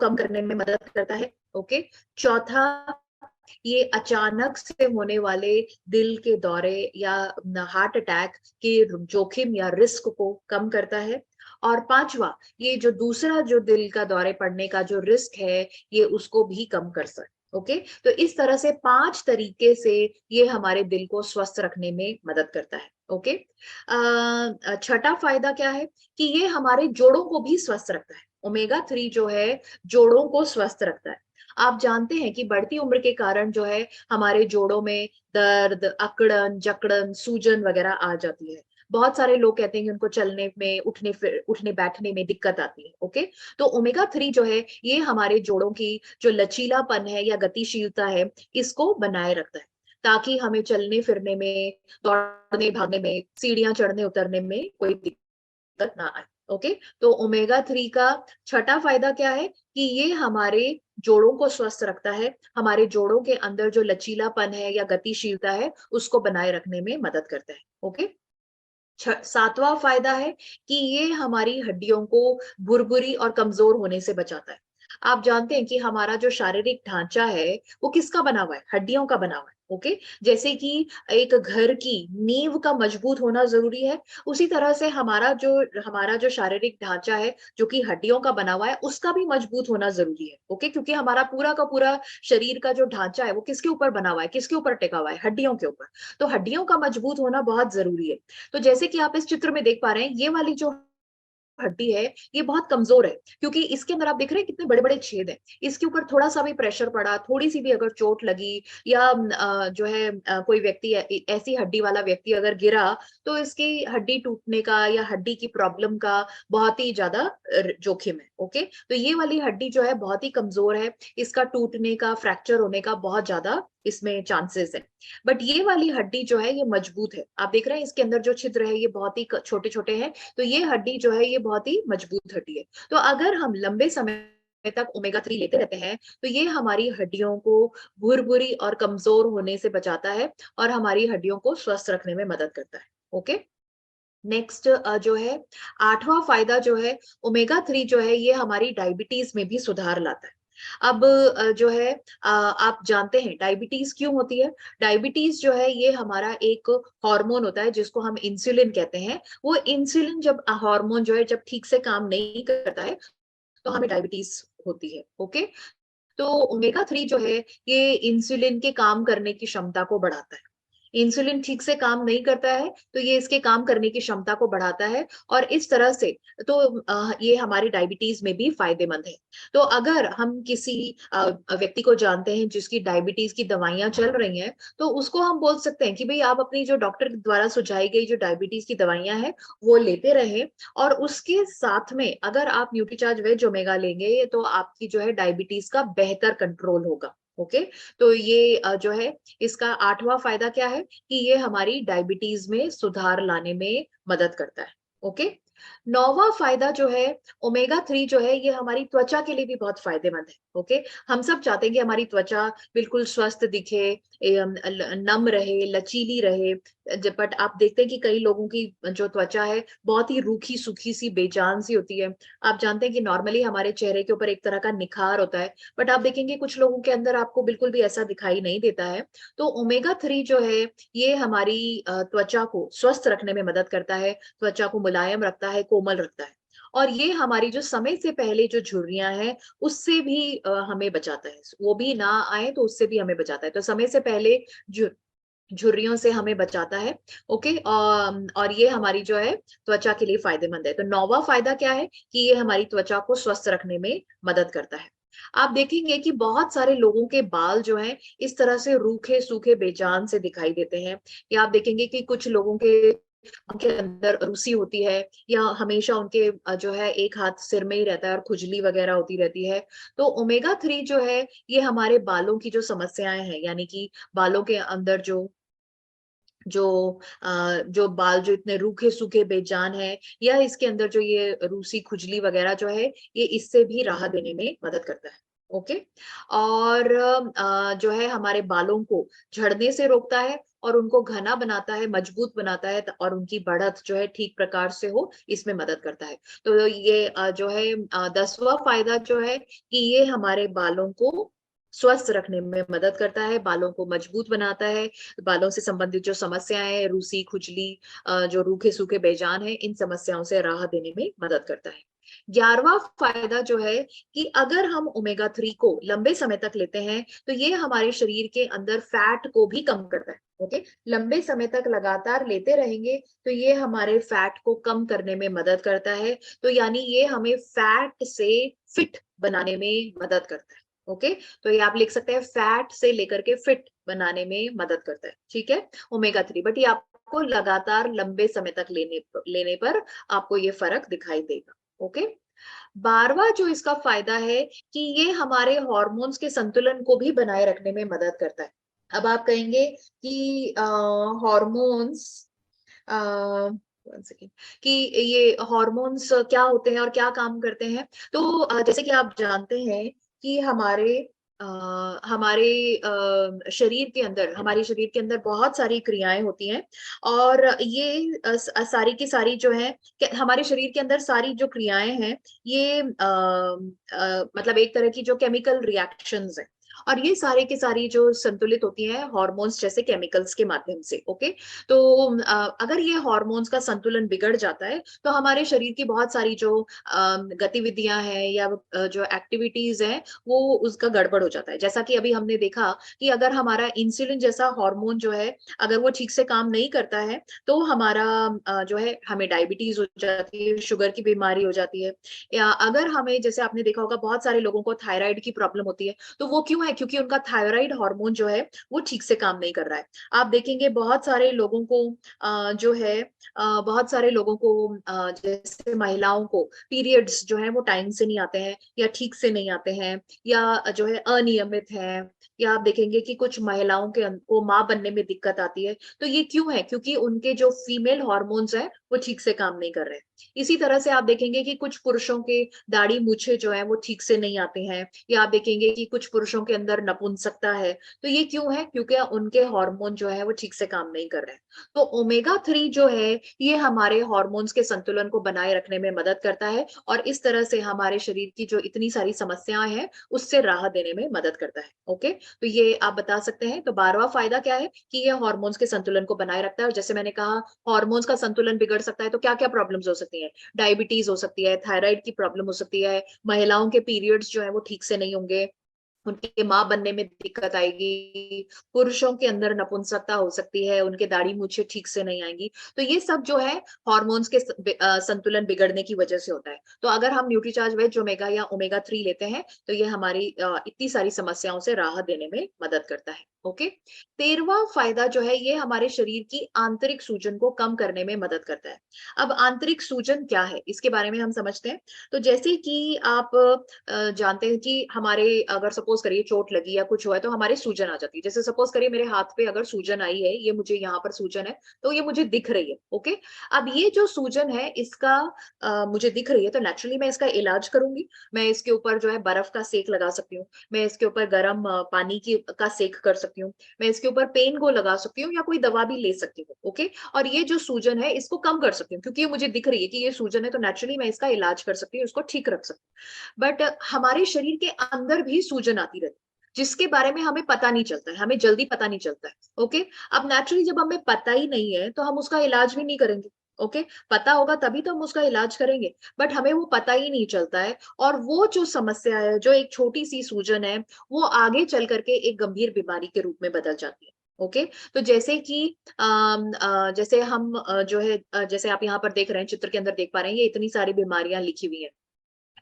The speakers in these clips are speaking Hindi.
कम करने में मदद करता है। ओके, चौथा, ये अचानक से होने वाले दिल के दौरे या हार्ट अटैक के जोखिम या रिस्क को कम करता है। और पांचवा, ये जो दूसरा जो दिल का दौरे पड़ने का जो रिस्क है, ये उसको भी कम कर सकता है। ओके, तो इस तरह से 5 तरीके से ये हमारे दिल को स्वस्थ रखने में मदद करता है। ओके, छठा फायदा क्या है कि ये हमारे जोड़ों को भी स्वस्थ रखता है। ओमेगा 3 जो है जोड़ों को स्वस्थ रखता है। आप जानते हैं कि बढ़ती उम्र के कारण जो है हमारे जोड़ों में दर्द, अकड़न, जकड़न, सूजन वगैरह आ जाती है। बहुत सारे लोग कहते हैं कि उनको चलने में, उठने बैठने में दिक्कत आती है। ओके, तो ओमेगा 3 जो है ये हमारे जोड़ों की जो लचीलापन है या गतिशीलता है, इसको बनाए रखता है, ताकि हमें चलने फिरने में, दौड़ने भागने में, सीढ़ियां चढ़ने उतरने में कोई दिक्कत ना आए। ओके, तो ओमेगा 3 का छठा फायदा क्या है कि ये हमारे जोड़ों को स्वस्थ रखता है, हमारे जोड़ों के अंदर जो लचीलापन है या गतिशीलता है उसको बनाए रखने में मदद करता है। ओके, सातवां फायदा है कि ये हमारी हड्डियों को भुरभुरी और कमजोर होने से बचाता है। आप जानते हैं कि हमारा जो शारीरिक ढांचा है वो किसका बना हुआ है? हड्डियों का बना हुआ है। ओके, जैसे कि एक घर की नींव का मजबूत होना जरूरी है, उसी तरह से हमारा जो शारीरिक ढांचा है जो कि हड्डियों का बना हुआ है, उसका भी मजबूत होना जरूरी है। ओके, क्योंकि हमारा पूरा का पूरा शरीर का जो ढांचा है वो किसके ऊपर बना हुआ है, किसके ऊपर टिका हुआ है? हड्डियों के ऊपर। तो हड्डियों का मजबूत होना बहुत जरूरी है। तो जैसे कि आप इस चित्र में देख पा रहे हैं, ये वाली जो हड्डी है ये बहुत कमजोर है, क्योंकि इसके अंदर आप देख रहे हैं कितने बड़े बड़े छेद हैं। इसके ऊपर थोड़ा सा भी प्रेशर पड़ा, थोड़ी सी भी अगर चोट लगी, या जो है कोई व्यक्ति ऐसी हड्डी वाला व्यक्ति अगर गिरा, तो इसकी हड्डी टूटने का या हड्डी की प्रॉब्लम का बहुत ही ज्यादा जोखिम है। ओके, तो ये वाली हड्डी जो है बहुत ही कमजोर है, इसका टूटने का, फ्रैक्चर होने का बहुत ज्यादा इसमें चांसेस है। बट ये वाली हड्डी जो है ये मजबूत है। आप देख रहे हैं इसके अंदर जो छिद्र है ये बहुत ही छोटे छोटे हैं, तो ये हड्डी जो है ये बहुत ही मजबूत हड्डी है। तो अगर हम लंबे समय तक ओमेगा 3 लेते रहते हैं, तो ये हमारी हड्डियों को भुरभुरी और कमजोर होने से बचाता है और हमारी हड्डियों को स्वस्थ रखने में मदद करता है। ओके, नेक्स्ट जो है आठवां फायदा जो है, ओमेगा 3 जो है ये हमारी डायबिटीज में भी सुधार लाता है। अब जो है आप जानते हैं डायबिटीज क्यों होती है? डायबिटीज जो है ये हमारा एक हार्मोन होता है जिसको हम इंसुलिन कहते हैं। वो इंसुलिन जब हार्मोन जो है जब ठीक से काम नहीं करता है, तो हमें डायबिटीज होती है। ओके, तो ओमेगा 3 जो है ये इंसुलिन के काम करने की क्षमता को बढ़ाता है। इंसुलिन ठीक से काम नहीं करता है, तो ये इसके काम करने की क्षमता को बढ़ाता है, और इस तरह से तो ये हमारी डायबिटीज में भी फायदेमंद है। तो अगर हम किसी व्यक्ति को जानते हैं जिसकी डायबिटीज की दवाइयां चल रही हैं, तो उसको हम बोल सकते हैं कि भाई आप अपनी जो डॉक्टर द्वारा सुझाई गई जो डायबिटीज की दवाइयां हैं वो लेते रहे, और उसके साथ में अगर आप न्यूट्रीचार्ज वेज ओमेगा लेंगे तो आपकी जो है डायबिटीज का बेहतर कंट्रोल होगा। ओके, तो ये जो है इसका आठवां फायदा क्या है कि ये हमारी डायबिटीज में सुधार लाने में मदद करता है। ओके, नौवां फायदा जो है, ओमेगा 3 जो है ये हमारी त्वचा के लिए भी बहुत फायदेमंद है। ओके, हम सब चाहते हैं कि हमारी त्वचा बिल्कुल स्वस्थ दिखे, नम रहे, लचीली रहे। बट आप देखते हैं कि कई लोगों की जो त्वचा है बहुत ही रूखी सूखी सी, बेजान सी होती है। आप जानते हैं कि नॉर्मली हमारे चेहरे के ऊपर एक तरह का निखार होता है, बट आप देखेंगे कुछ लोगों के अंदर आपको बिल्कुल भी ऐसा दिखाई नहीं देता है। तो ओमेगा 3 जो है ये हमारी त्वचा को स्वस्थ रखने में मदद करता है, त्वचा को मुलायम रखता है, कोमल रखता है, और ये हमारी जो समय से पहले जो झुर्रियां हैं उससे भी हमें बचाता है। वो भी ना आए तो उससे भी हमें बचाता है, तो समय से पहले झुर्रियों से हमें बचाता है। ओके, और ये हमारी जो है त्वचा के लिए फायदेमंद है। तो नौवां फायदा क्या है कि ये हमारी त्वचा को स्वस्थ रखने में मदद करता है। आप देखेंगे कि बहुत सारे लोगों के बाल जो हैं इस तरह से रूखे सूखे बेजान से दिखाई देते हैं, या आप देखेंगे कि कुछ लोगों के उनके अंदर रुसी होती है, या हमेशा उनके जो है एक हाथ सिर में ही रहता है और खुजली वगैरह होती रहती है। तो ओमेगा 3 जो है ये हमारे बालों की जो समस्याएं हैं, यानी कि बालों के अंदर जो जो बाल जो इतने रूखे सूखे बेजान है, या इसके अंदर जो ये रूसी खुजली वगैरह जो है, ये इससे भी राहत देने में मदद करता है। ओके, और जो है हमारे बालों को झड़ने से रोकता है, और उनको घना बनाता है, मजबूत बनाता है, और उनकी बढ़त जो है ठीक प्रकार से हो, इसमें मदद करता है। तो ये जो है 10वां फायदा जो है कि ये हमारे बालों को स्वस्थ रखने में मदद करता है, बालों को मजबूत बनाता है, बालों से संबंधित जो समस्याएं हैं, रूसी, खुजली, जो रूखे सूखे बेजान है, इन समस्याओं से राहत देने में मदद करता है। 11वां फायदा जो है कि अगर हम ओमेगा 3 को लंबे समय तक लेते हैं तो ये हमारे शरीर के अंदर फैट को भी कम करता है। ओके, लंबे समय तक लगातार लेते रहेंगे तो ये हमारे फैट को कम करने में मदद करता है। तो यानी ये हमें फैट से फिट बनाने में मदद करता है। ओके, तो ये आप लिख सकते हैं, फैट से लेकर के फिट बनाने में मदद करता है। ठीक है, ओमेगा 3, बट ये आपको लगातार लंबे समय तक लेने पर आपको ये फर्क दिखाई देगा। ओके, 12वां जो इसका फायदा है कि ये हमारे हॉर्मोन्स के संतुलन को भी बनाए रखने में मदद करता है। अब आप कहेंगे कि हॉर्मोन्स कि ये हॉर्मोन्स क्या होते हैं और क्या काम करते हैं। तो जैसे कि आप जानते हैं कि हमारे शरीर के अंदर बहुत सारी क्रियाएं होती हैं, और ये सारी की सारी जो है, हमारे शरीर के अंदर सारी जो क्रियाएं हैं, ये मतलब एक तरह की जो केमिकल रिएक्शंस है, और ये सारे के सारी जो संतुलित होती है हॉर्मोन्स जैसे केमिकल्स के माध्यम से। ओके, तो अगर ये हॉर्मोन्स का संतुलन बिगड़ जाता है तो हमारे शरीर की बहुत सारी जो गतिविधियां हैं या जो एक्टिविटीज हैं, वो उसका गड़बड़ हो जाता है। जैसा कि अभी हमने देखा कि अगर हमारा इंसुलिन जैसा हार्मोन जो है, अगर वो ठीक से काम नहीं करता है तो हमारा जो है, हमें डायबिटीज हो जाती है, शुगर की बीमारी हो जाती है। या अगर हमें, जैसे आपने देखा होगा, बहुत सारे लोगों को थायराइड की प्रॉब्लम होती है, तो वो क्यों है? क्योंकि उनका थायराइड हार्मोन जो है वो ठीक से काम नहीं कर रहा है। आप देखेंगे बहुत सारे लोगों को जो है, बहुत सारे लोगों को, जैसे महिलाओं को पीरियड्स जो है वो टाइम से नहीं आते हैं, या ठीक से नहीं आते हैं, या जो है अनियमित है, या आप देखेंगे कि कुछ महिलाओं को माँ बनने में दिक्कत आती है। तो ये क्यों है? क्योंकि उनके जो फीमेल हॉर्मोन्स हैं वो ठीक से काम नहीं कर रहे हैं। इसी तरह से आप देखेंगे कि कुछ पुरुषों के दाढ़ी मूछे जो है वो ठीक से नहीं आते हैं, या आप देखेंगे कि कुछ पुरुषों के अंदर नपुंसकता है। तो ये क्यों है? क्योंकि उनके हार्मोन जो है वो ठीक से काम नहीं कर रहे हैं। तो ओमेगा 3 जो है ये हमारे हार्मोन्स के संतुलन को बनाए रखने में मदद करता है, और इस तरह से हमारे शरीर की जो इतनी सारी समस्याएं हैं उससे राहत देने में मदद करता है। ओके, तो ये आप बता सकते हैं। तो 12वां फायदा क्या है कि ये हार्मोन्स के संतुलन को बनाए रखता है, और जैसे मैंने कहा, हार्मोन्स का संतुलन बिगड़ सकता है तो क्या क्या प्रॉब्लम्स हो सकती हैं? डायबिटीज हो सकती है, थायराइड की प्रॉब्लम हो सकती है, महिलाओं के पीरियड्स जो है वो ठीक से नहीं होंगे, उनके माँ बनने में दिक्कत आएगी, पुरुषों के अंदर नपुंसकता हो सकती है, उनके दाढ़ी मूछें ठीक से नहीं आएंगी। तो ये सब जो है हॉर्मोन्स के संतुलन बिगड़ने की वजह से होता है। तो अगर हम न्यूट्रीचार्ज वेज ओमेगा या ओमेगा 3 लेते हैं तो ये हमारी इतनी सारी समस्याओं से राहत देने में मदद करता है। ओके, 13वां फायदा जो है, ये हमारे शरीर की आंतरिक सूजन को कम करने में मदद करता है। अब आंतरिक सूजन क्या है, इसके बारे में हम समझते हैं। तो जैसे कि आप जानते हैं कि हमारे, अगर सपोज करिए चोट लगी या कुछ हुआ है तो हमारे सूजन आ जाती है। जैसे सपोज करिए मेरे हाथ पे अगर सूजन आई है, ये मुझे यहाँ पर सूजन है, तो ये मुझे दिख रही है। ओके, अब ये जो सूजन है इसका मुझे दिख रही है, तो नेचुरली मैं इसका इलाज करूंगी। मैं इसके ऊपर जो है बर्फ का सेक लगा सकती हूँ, मैं इसके ऊपर गर्म पानी की का सेक कर सकती हूँ, मैं इसके ऊपर पेन को लगा सकती हूँ, या कोई दवा भी ले सकती हूँ। ओके, और ये जो सूजन है इसको कम कर सकती हूँ, क्योंकि ये मुझे दिख रही है कि ये सूजन है, तो नेचुरली मैं इसका इलाज कर सकती हूँ, इसको ठीक रख सकती हूँ। बट हमारे शरीर के अंदर भी सूजन आती रहती है, जिसके बारे में हमें पता नहीं चलता है, हमें जल्दी पता नहीं चलता है। ओके, अब नेचुरली जब हमें पता ही नहीं है तो हम उसका इलाज भी नहीं करेंगे। ओके, पता होगा तभी तो हम उसका इलाज करेंगे, बट हमें वो पता ही नहीं चलता है, और वो जो समस्या है, जो एक छोटी सी सूजन है, वो आगे चल करके एक गंभीर बीमारी के रूप में बदल जाती है। ओके, तो जैसे कि जैसे हम जो है, जैसे आप यहाँ पर देख रहे हैं, चित्र के अंदर देख पा रहे हैं, ये इतनी सारी बीमारियां लिखी हुई हैं।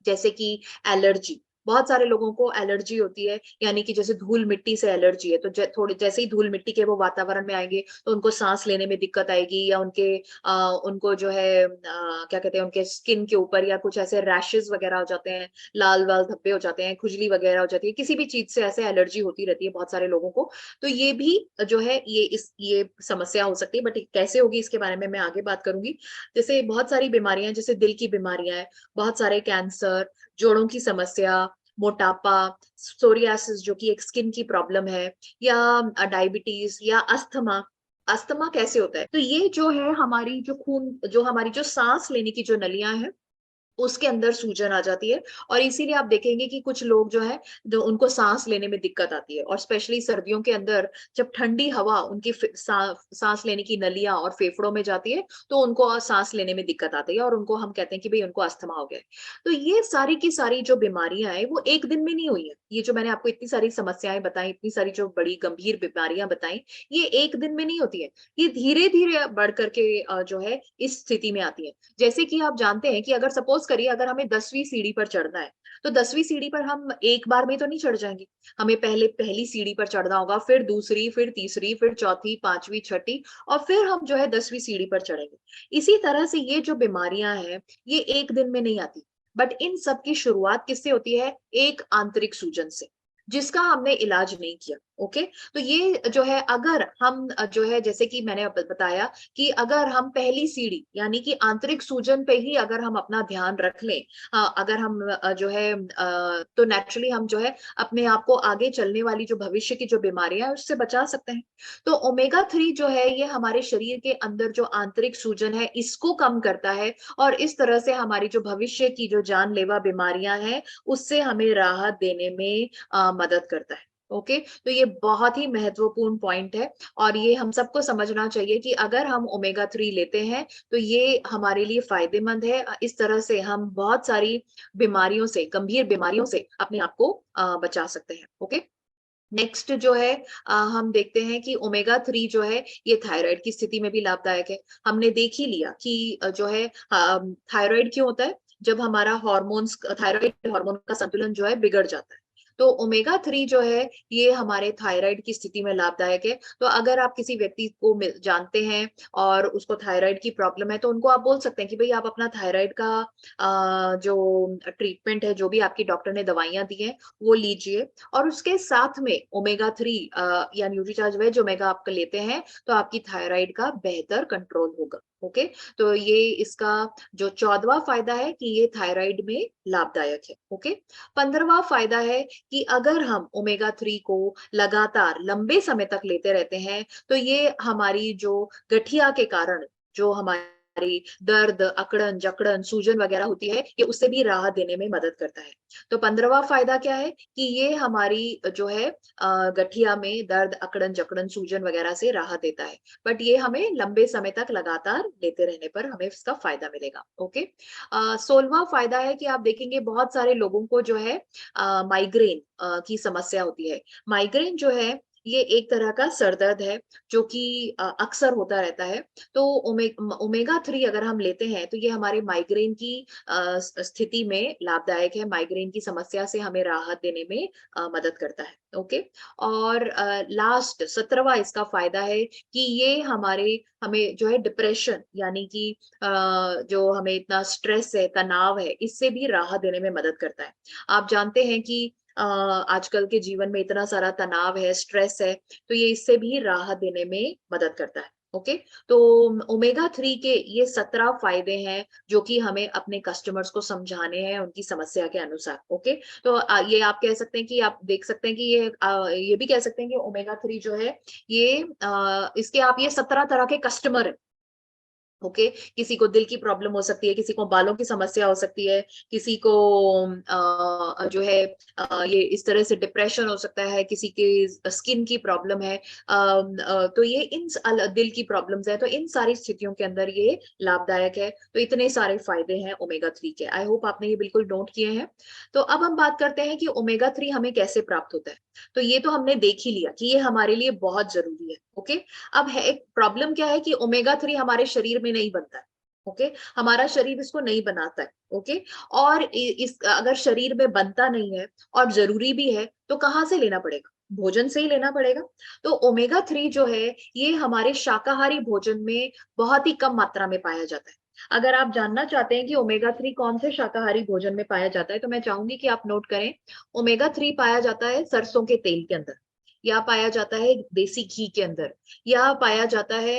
जैसे कि एलर्जी, बहुत सारे लोगों को एलर्जी होती है, यानी कि जैसे धूल मिट्टी से एलर्जी है, तो थोड़े जैसे ही धूल मिट्टी के वो वातावरण में आएंगे तो उनको सांस लेने में दिक्कत आएगी, या उनको जो है क्या कहते हैं, उनके स्किन के ऊपर या कुछ ऐसे रैशेस वगैरह हो जाते हैं, लाल वाल धब्बे हो जाते हैं, खुजली वगैरह हो जाती है, किसी भी चीज से ऐसे एलर्जी होती रहती है बहुत सारे लोगों को। तो ये भी जो है, ये समस्या हो सकती है, बट कैसे होगी इसके बारे में मैं आगे बात करूंगी। जैसे बहुत सारी बीमारियां, जैसे दिल की बीमारियां हैं, बहुत सारे कैंसर, जोड़ों की समस्या, मोटापा, सोरियासिस जो कि एक स्किन की प्रॉब्लम है, या डायबिटीज या अस्थमा, अस्थमा कैसे होता है? तो ये जो है हमारी जो खून, जो हमारी जो सांस लेने की जो नलियां हैं, उसके अंदर सूजन आ जाती है। और इसीलिए आप देखेंगे कि कुछ लोग जो है, जो उनको सांस लेने में दिक्कत आती है, और स्पेशली सर्दियों के अंदर जब ठंडी हवा उनकी सांस लेने की नलियां और फेफड़ों में जाती है, तो उनको सांस लेने में दिक्कत आती है, और उनको हम कहते हैं कि भाई उनको अस्थमा हो गया है। तो ये सारी की सारी जो बीमारियां हैं वो एक दिन में नहीं हुई है। ये जो मैंने आपको इतनी सारी समस्याएं बताई, इतनी सारी जो बड़ी गंभीर बीमारियां बताई, ये एक दिन में नहीं होती है। ये धीरे धीरे बढ़ करके जो है इस स्थिति में आती है। जैसे कि आप जानते हैं कि अगर सपोज करिए, अगर हमें 10वीं सीढ़ी पर चढ़ना है, तो 10वीं सीढ़ी पर हम एक बार में तो नहीं चढ़ जाएंगे। हमें पहले पहली सीढ़ी पर चढ़ना होगा, फिर दूसरी, फिर तीसरी, फिर चौथी, पांचवी, छठी, और फिर हम जो है 10वीं सीढ़ी पर चढ़ेंगे। इसी तरह से ये जो बीमारियां हैं, ये एक दिन में नहीं आती। बट इन सब की शुरुआत किससे होती है? एक आंतरिक सूजन से, जिसका हमने इलाज नहीं किया। ओके, तो ये जो है, अगर हम जो है, जैसे कि मैंने बताया कि अगर हम पहली सीढ़ी यानी कि आंतरिक सूजन पे ही अगर हम अपना ध्यान रख लें, अगर हम जो है तो नेचुरली हम जो है अपने आप को आगे चलने वाली जो भविष्य की जो बीमारियां है उससे बचा सकते हैं। तो ओमेगा 3 जो है ये हमारे शरीर के अंदर जो आंतरिक सूजन है इसको कम करता है, और इस तरह से हमारी जो भविष्य की जो जानलेवा बीमारियां हैं उससे हमें राहत देने में मदद करता है। ओके, तो ये बहुत ही महत्वपूर्ण पॉइंट है, और ये हम सबको समझना चाहिए कि अगर हम ओमेगा 3 लेते हैं तो ये हमारे लिए फायदेमंद है। इस तरह से हम बहुत सारी बीमारियों से, गंभीर बीमारियों से अपने आप को बचा सकते हैं। ओके, नेक्स्ट जो है हम देखते हैं कि ओमेगा 3 जो है ये थायराइड की स्थिति में भी लाभदायक है। हमने देख ही लिया कि जो है थायराइड क्यों होता है? जब हमारा हार्मोन्स, थायराइड हार्मोन का संतुलन जो है बिगड़ जाता है। तो ओमेगा 3 जो है ये हमारे थायराइड की स्थिति में लाभदायक है। तो अगर आप किसी व्यक्ति को जानते हैं और उसको थायराइड की प्रॉब्लम है, तो उनको आप बोल सकते हैं कि भाई आप अपना थायराइड का जो ट्रीटमेंट है, जो भी आपकी डॉक्टर ने दवाइयां दी हैं वो लीजिए, और उसके साथ में ओमेगा 3 या न्यूट्रीचार्ज वेज ओमेगा आप लेते हैं, तो आपकी थायराइड का बेहतर कंट्रोल होगा। ओके, तो ये इसका जो 14वां फायदा है कि ये थायराइड में लाभदायक है। ओके, 15वां फायदा है कि अगर हम ओमेगा 3 को लगातार लंबे समय तक लेते रहते हैं, तो ये हमारी जो गठिया के कारण जो हमारी दर्द, अकड़न, जकड़न, सूजन वगैरह होती है, ये उससे भी राहत देने में मदद करता है। तो 15वां फायदा क्या है कि ये हमारी जो है गठिया में दर्द, अकड़न, जकड़न, सूजन वगैरह से राहत देता है। बट ये हमें लंबे समय तक लगातार लेते रहने पर हमें इसका फायदा मिलेगा। ओके, 16वां फायदा है कि आप देखेंगे बहुत सारे लोगों को जो है माइग्रेन की समस्या होती है। माइग्रेन जो है ये एक तरह का सरदर्द है जो कि अक्सर होता रहता है। तो ओमेगा 3 अगर हम लेते हैं तो ये हमारे माइग्रेन की स्थिति में लाभदायक है। माइग्रेन की समस्या से हमें राहत देने में मदद करता है। ओके, और लास्ट 17वां इसका फायदा है कि ये हमें जो है डिप्रेशन यानी कि जो हमें इतना स्ट्रेस है, तनाव है, इससे भी राहत देने में मदद करता है। आप जानते हैं कि आजकल के जीवन में इतना सारा तनाव है, स्ट्रेस है, तो ये इससे भी राहत देने में मदद करता है। ओके, तो ओमेगा 3 के ये 17 फायदे हैं जो कि हमें अपने कस्टमर्स को समझाने हैं उनकी समस्या के अनुसार। ओके, तो ये आप कह सकते हैं कि आप देख सकते हैं कि ये भी कह सकते हैं कि ओमेगा 3 जो है ये इसके आप ये 17 तरह के कस्टमर हैं। ओके, किसी को दिल की प्रॉब्लम हो सकती है, किसी को बालों की समस्या हो सकती है, किसी को जो है ये इस तरह से डिप्रेशन हो सकता है, किसी के स्किन की प्रॉब्लम है, तो ये दिल की प्रॉब्लम्स है, तो इन सारी स्थितियों के अंदर ये लाभदायक है। तो इतने सारे फायदे हैं ओमेगा 3 के। आई होप आपने ये बिल्कुल नोट किए हैं। तो अब हम बात करते हैं कि ओमेगा 3 हमें कैसे प्राप्त होता है। तो ये तो हमने देख ही लिया कि ये हमारे लिए बहुत जरूरी है। ओके, अब है एक प्रॉब्लम क्या है कि ओमेगा 3 हमारे शरीर में नहीं बनता है। ओके, हमारा शरीर इसको नहीं बनाता है। ओके, और इस अगर शरीर में बनता नहीं है और जरूरी भी है तो कहाँ से लेना पड़ेगा? भोजन से ही लेना पड़ेगा। तो ओमेगा 3 जो है ये हमारे शाकाहारी भोजन में बहुत ही कम मात्रा में पाया जाता है। अगर आप जानना चाहते हैं कि ओमेगा 3 कौन से शाकाहारी भोजन में पाया जाता है, तो मैं चाहूंगी कि आप नोट करें। ओमेगा 3 पाया जाता है सरसों के तेल के अंदर, या पाया जाता है देसी घी के अंदर, या पाया जाता है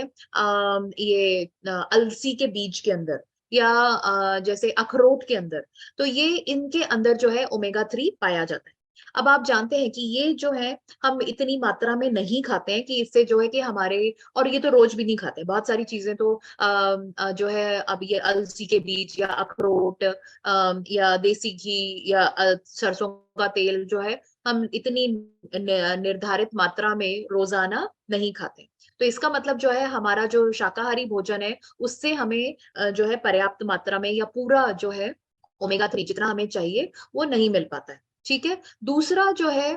ये अलसी के बीज के अंदर, या जैसे अखरोट के अंदर। तो ये इनके अंदर जो है ओमेगा 3 पाया जाता है। अब आप जानते हैं कि ये जो है हम इतनी मात्रा में नहीं खाते हैं कि इससे जो है कि हमारे, और ये तो रोज भी नहीं खाते, बहुत सारी चीजें तो जो है अब ये अलसी के बीज या अखरोट या देसी घी या सरसों का तेल जो है हम इतनी निर्धारित मात्रा में रोजाना नहीं खाते। तो इसका मतलब जो है हमारा जो शाकाहारी भोजन है उससे हमें जो है पर्याप्त मात्रा में या पूरा जो है ओमेगा 3 जितना हमें चाहिए वो नहीं मिल पाता है। ठीक है। दूसरा जो है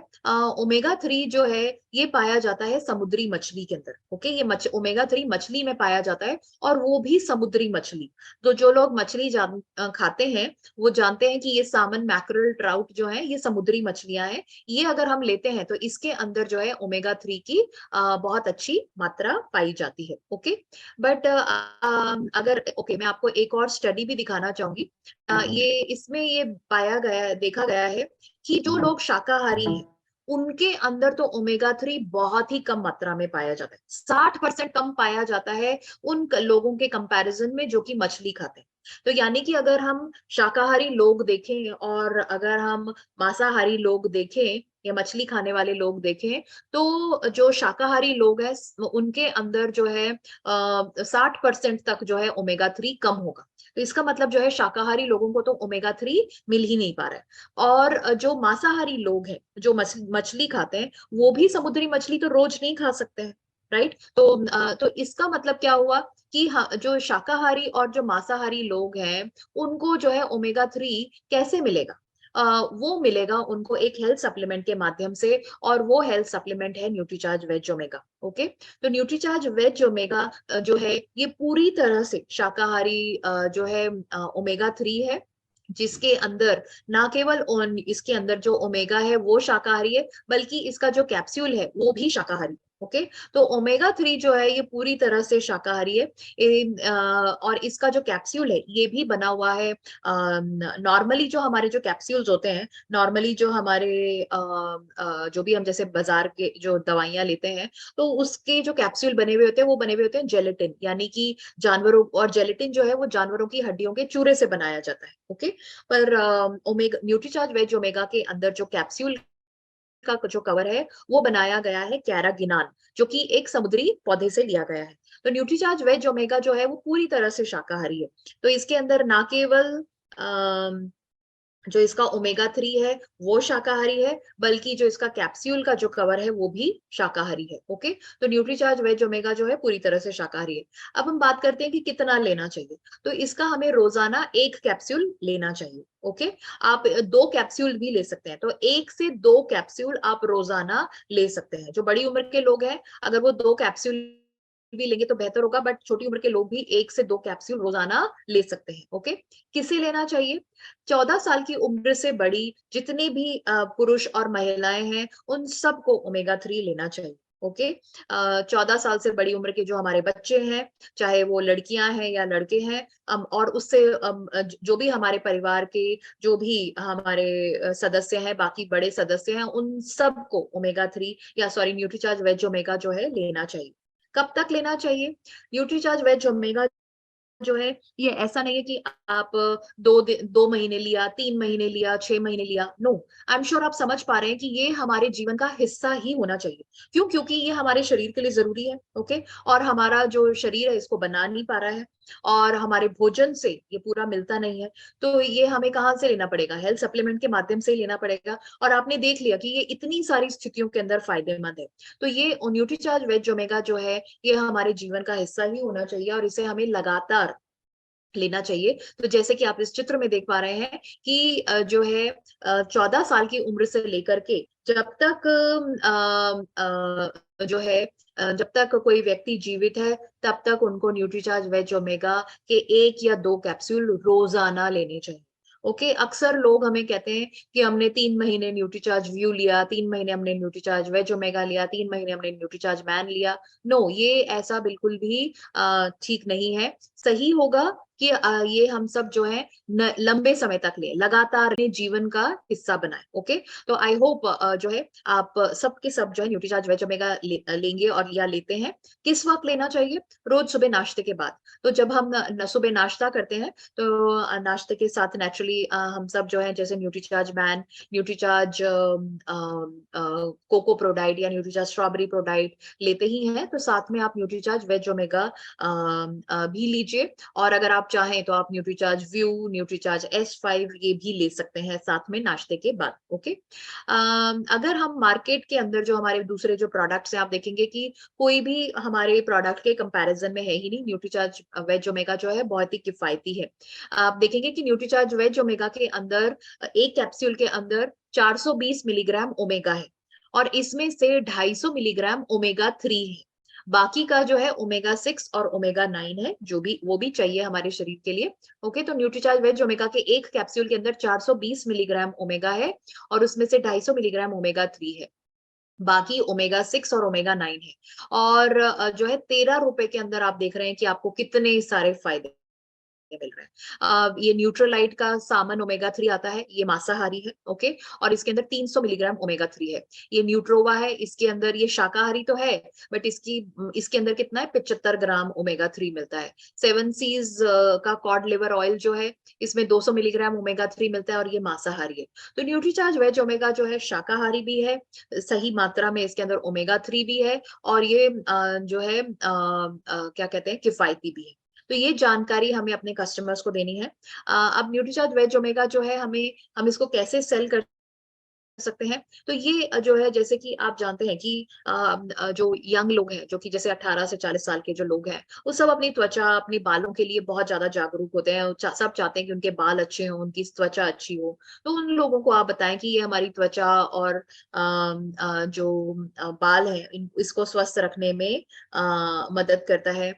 ओमेगा 3 जो है ये पाया जाता है समुद्री मछली के अंदर। ओके, ये ओमेगा 3 मछली में पाया जाता है, और वो भी समुद्री मछली। तो जो लोग मछली खाते हैं वो जानते हैं कि ये सामन, मैकरल, ट्राउट जो है ये समुद्री मछलियां हैं। ये अगर हम लेते हैं तो इसके अंदर जो है ओमेगा 3 की बहुत अच्छी मात्रा पाई जाती है। ओके, बट अगर ओके मैं आपको एक और स्टडी भी दिखाना चाहूंगी। ये इसमें ये पाया गया, देखा गया है कि जो लोग शाकाहारी हैं उनके अंदर तो ओमेगा 3 बहुत ही कम मात्रा में पाया जाता है। 60% कम पाया जाता है उन लोगों के कंपैरिजन में जो कि मछली खाते हैं। तो यानी कि अगर हम शाकाहारी लोग देखें और अगर हम मांसाहारी लोग देखें या मछली खाने वाले लोग देखें, तो जो शाकाहारी लोग हैं उनके अंदर जो है 60% तक जो है ओमेगा 3 कम होगा। तो इसका मतलब जो है शाकाहारी लोगों को तो ओमेगा 3 मिल ही नहीं पा रहा है। और जो मांसाहारी लोग हैं जो मछली खाते हैं, वो भी समुद्री मछली तो रोज नहीं खा सकते हैं, राइट। तो इसका मतलब क्या हुआ कि जो शाकाहारी और जो मांसाहारी लोग हैं उनको जो है ओमेगा 3 कैसे मिलेगा? वो मिलेगा उनको एक हेल्थ सप्लीमेंट के माध्यम से, और वो हेल्थ सप्लीमेंट है न्यूट्रीचार्ज वेज ओमेगा। ओके, तो न्यूट्रीचार्ज वेज ओमेगा जो है ये पूरी तरह से शाकाहारी जो है ओमेगा 3 है, जिसके अंदर ना केवल इसके अंदर जो ओमेगा है वो शाकाहारी है, बल्कि इसका जो कैप्सूल है वो भी शाकाहारी। ओके, तो ओमेगा 3 जो है ये पूरी तरह से शाकाहारी है। और इसका जो कैप्सूल है ये भी बना हुआ है। नॉर्मली जो हमारे जो कैप्सूल्स होते हैं, नॉर्मली जो हमारे जो भी हम जैसे बाजार के जो दवाइयां लेते हैं, तो उसके जो कैप्सूल बने हुए होते हैं वो बने हुए होते हैं जेलेटिन, यानी कि जानवरों, और जेलेटिन जो है वो जानवरों की हड्डियों के चूरे से बनाया जाता है। ओके, पर ओमेगा न्यूट्रीचार्ज वेज ओमेगा के अंदर जो कैप्सूल का जो कवर है वो बनाया गया है कैरागिनान, जो कि एक समुद्री पौधे से लिया गया है। तो न्यूट्रीचार्ज वेज ओमेगा जो है वो पूरी तरह से शाकाहारी है। तो इसके अंदर ना केवल जो इसका ओमेगा 3 है वो शाकाहारी है, बल्कि जो इसका कैप्सूल का जो कवर है वो भी शाकाहारी है। ओके, तो न्यूट्रीचार्ज वेज ओमेगा जो है पूरी तरह से शाकाहारी है। अब हम बात करते हैं कि कितना लेना चाहिए। तो इसका हमें रोजाना 1 कैप्सूल लेना चाहिए। ओके, आप 2 कैप्सूल भी ले सकते हैं, तो 1 से 2 कैप्सूल आप रोजाना ले सकते हैं। जो बड़ी उम्र के लोग हैं अगर वो 2 कैप्सूल भी लेंगे तो बेहतर होगा, बट छोटी उम्र के लोग भी 1 से 2 कैप्सूल रोजाना ले सकते हैं। ओके, किसे लेना चाहिए? 14 साल की उम्र से बड़ी जितने भी पुरुष और महिलाएं हैं उन सबको ओमेगा 3 लेना चाहिए। ओके, 14 साल से बड़ी उम्र के जो हमारे बच्चे हैं, चाहे वो लड़कियां हैं या लड़के हैं, और उससे जो भी हमारे परिवार के जो भी हमारे सदस्य हैं, बाकी बड़े सदस्य हैं, उन सबको ओमेगा 3 या सॉरी न्यूट्रीचार्ज वेज ओमेगा जो है लेना चाहिए। कब तक लेना चाहिए? न्यूट्रीचार्ज वेज ओमेगा जो है ये ऐसा नहीं है कि आप 2 महीने लिया, 3 महीने लिया, 6 महीने लिया। नो, आई एम श्योर आप समझ पा रहे हैं कि ये हमारे जीवन का हिस्सा ही होना चाहिए। क्यों? क्योंकि ये हमारे शरीर के लिए जरूरी है। ओके, और हमारा जो शरीर है इसको बना नहीं पा रहा है, और हमारे भोजन से ये पूरा मिलता नहीं है। तो ये हमें कहाँ से लेना पड़ेगा? हेल्थ सप्लीमेंट के माध्यम से ही लेना पड़ेगा। और आपने देख लिया कि ये इतनी सारी स्थितियों के अंदर फायदेमंद है। तो ये न्यूट्रीचार्ज वेज ओमेगा जो है ये हमारे जीवन का हिस्सा ही होना चाहिए, और इसे हमें लगातार लेना चाहिए। तो जैसे कि आप इस चित्र में देख पा रहे हैं कि जो है 14 साल की उम्र से लेकर के जब तक जो है जब तक कोई व्यक्ति जीवित है तब तक उनको न्यूट्रीचार्ज वेज ओमेगा के 1 या 2 कैप्सूल रोजाना लेने चाहिए। ओके, अक्सर लोग हमें कहते हैं कि हमने 3 महीने न्यूट्रीचार्ज व्यू लिया, 3 महीने हमने न्यूट्रीचार्ज वेज ओमेगा लिया, 3 महीने हमने न्यूट्रीचार्ज मैन लिया। नो, ये ऐसा बिल्कुल भी ठीक नहीं है। सही होगा कि ये हम सब जो है लंबे समय तक ले, लगातार अपने जीवन का हिस्सा बनाए। ओके, तो आई होप जो है आप सब के सब जो है न्यूट्रीचार्ज वेज ओमेगा लेंगे और या लेते हैं। किस वक्त लेना चाहिए? रोज सुबह नाश्ते के बाद। तो जब हम सुबह नाश्ता करते हैं तो नाश्ते के साथ नेचुरली हम सब जो है जैसे Nutricharge man, Nutricharge cocoa ProDiet या न्यूट्रीचार्ज स्ट्रॉबेरी प्रोडाइट लेते ही हैं, तो साथ में आप न्यूट्रीचार्ज वेज ओमेगा भी लीजिए। और अगर आप चाहें तो आप न्यूट्रीचार्ज व्यू, न्यूट्रीचार्ज S5 ये भी ले सकते हैं साथ में नाश्ते के बाद। ओके, अगर हम मार्केट के अंदर जो हमारे दूसरे जो प्रोडक्ट्स हैं, आप देखेंगे कि कोई भी हमारे प्रोडक्ट के कंपैरिजन में है ही नहीं। न्यूट्रीचार्ज वेज ओमेगा जो है बहुत ही किफायती है। आप देखेंगे कि न्यूट्रीचार्ज वेज ओमेगा के अंदर एक कैप्सूल के अंदर 420 मिलीग्राम ओमेगा है और इसमें से 250 मिलीग्राम ओमेगा 3 है। बाकी का जो है ओमेगा 6 और ओमेगा 9 है, जो भी वो भी चाहिए हमारे शरीर के लिए। ओके, तो न्यूट्रीचार्ज वेज ओमेगा के एक कैप्सूल के अंदर 420 मिलीग्राम ओमेगा है और उसमें से 250 मिलीग्राम ओमेगा 3 है। बाकी ओमेगा 6 और ओमेगा 9 है। और जो है 13 रुपए के अंदर आप देख रहे हैं कि आपको कितने सारे फायदे मिल रहे हैं। ये न्यूट्रलाइट का सामन ओमेगा 3 आता है, ये मांसाहारी है। ओके, और इसके अंदर 300 मिलीग्राम ओमेगा 3 है। ये न्यूट्रोवा है, इसके अंदर ये शाकाहारी तो है बट इसके अंदर कितना है, 75 ग्राम ओमेगा 3 मिलता है। सेवन सीज का कॉड लिवर ऑयल जो है, इसमें 200 मिलीग्राम ओमेगा 3 मिलता है और ये मांसाहारी है। तो न्यूट्रीचार्ज वेज ओमेगा जो है शाकाहारी भी है, सही मात्रा में इसके अंदर ओमेगा 3 भी है और ये जो है क्या कहते हैं, किफायती भी है। तो ये जानकारी हमें अपने कस्टमर्स को देनी है। अब न्यूट्रीचार्ज वेज ओमेगा जो है हम इसको कैसे सेल कर सकते हैं? तो ये जो है जैसे कि आप जानते हैं कि जो यंग लोग हैं, जो कि जैसे 18 से 40 साल के जो लोग हैं, वो सब अपनी त्वचा, अपने बालों के लिए बहुत ज्यादा जागरूक होते हैं। सब चाहते हैं कि उनके बाल अच्छे हों, उनकी त्वचा अच्छी हो। तो उन लोगों को आप बताएं कि ये हमारी त्वचा और जो बाल है इसको स्वस्थ रखने में मदद करता है।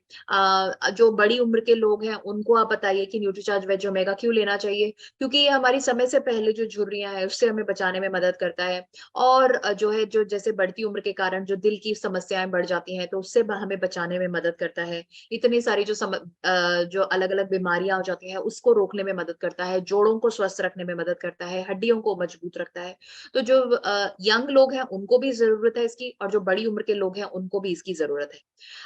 जो बड़ी उम्र के लोग हैं उनको आप बताइए कि न्यूट्रीचार्ज वेज ओमेगा क्यों लेना चाहिए, क्योंकि ये हमारी समय से पहले जो झुर्रियां हैं उससे हमें बचाने में मदद करता है। और जो है जो जैसे बढ़ती उम्र के कारण जो दिल की समस्याएं बढ़ जाती हैं तो उससे हमें बचाने में मदद करता है। इतनी सारी जो अलग अलग बीमारियां हो जाती हैं उसको रोकने में मदद करता है, जोड़ों को स्वस्थ रखने में मदद करता है, हड्डियों को मजबूत रखता है। तो जो यंग लोग हैं उनको भी जरूरत है इसकी, और जो बड़ी उम्र के लोग हैं उनको भी इसकी जरूरत है।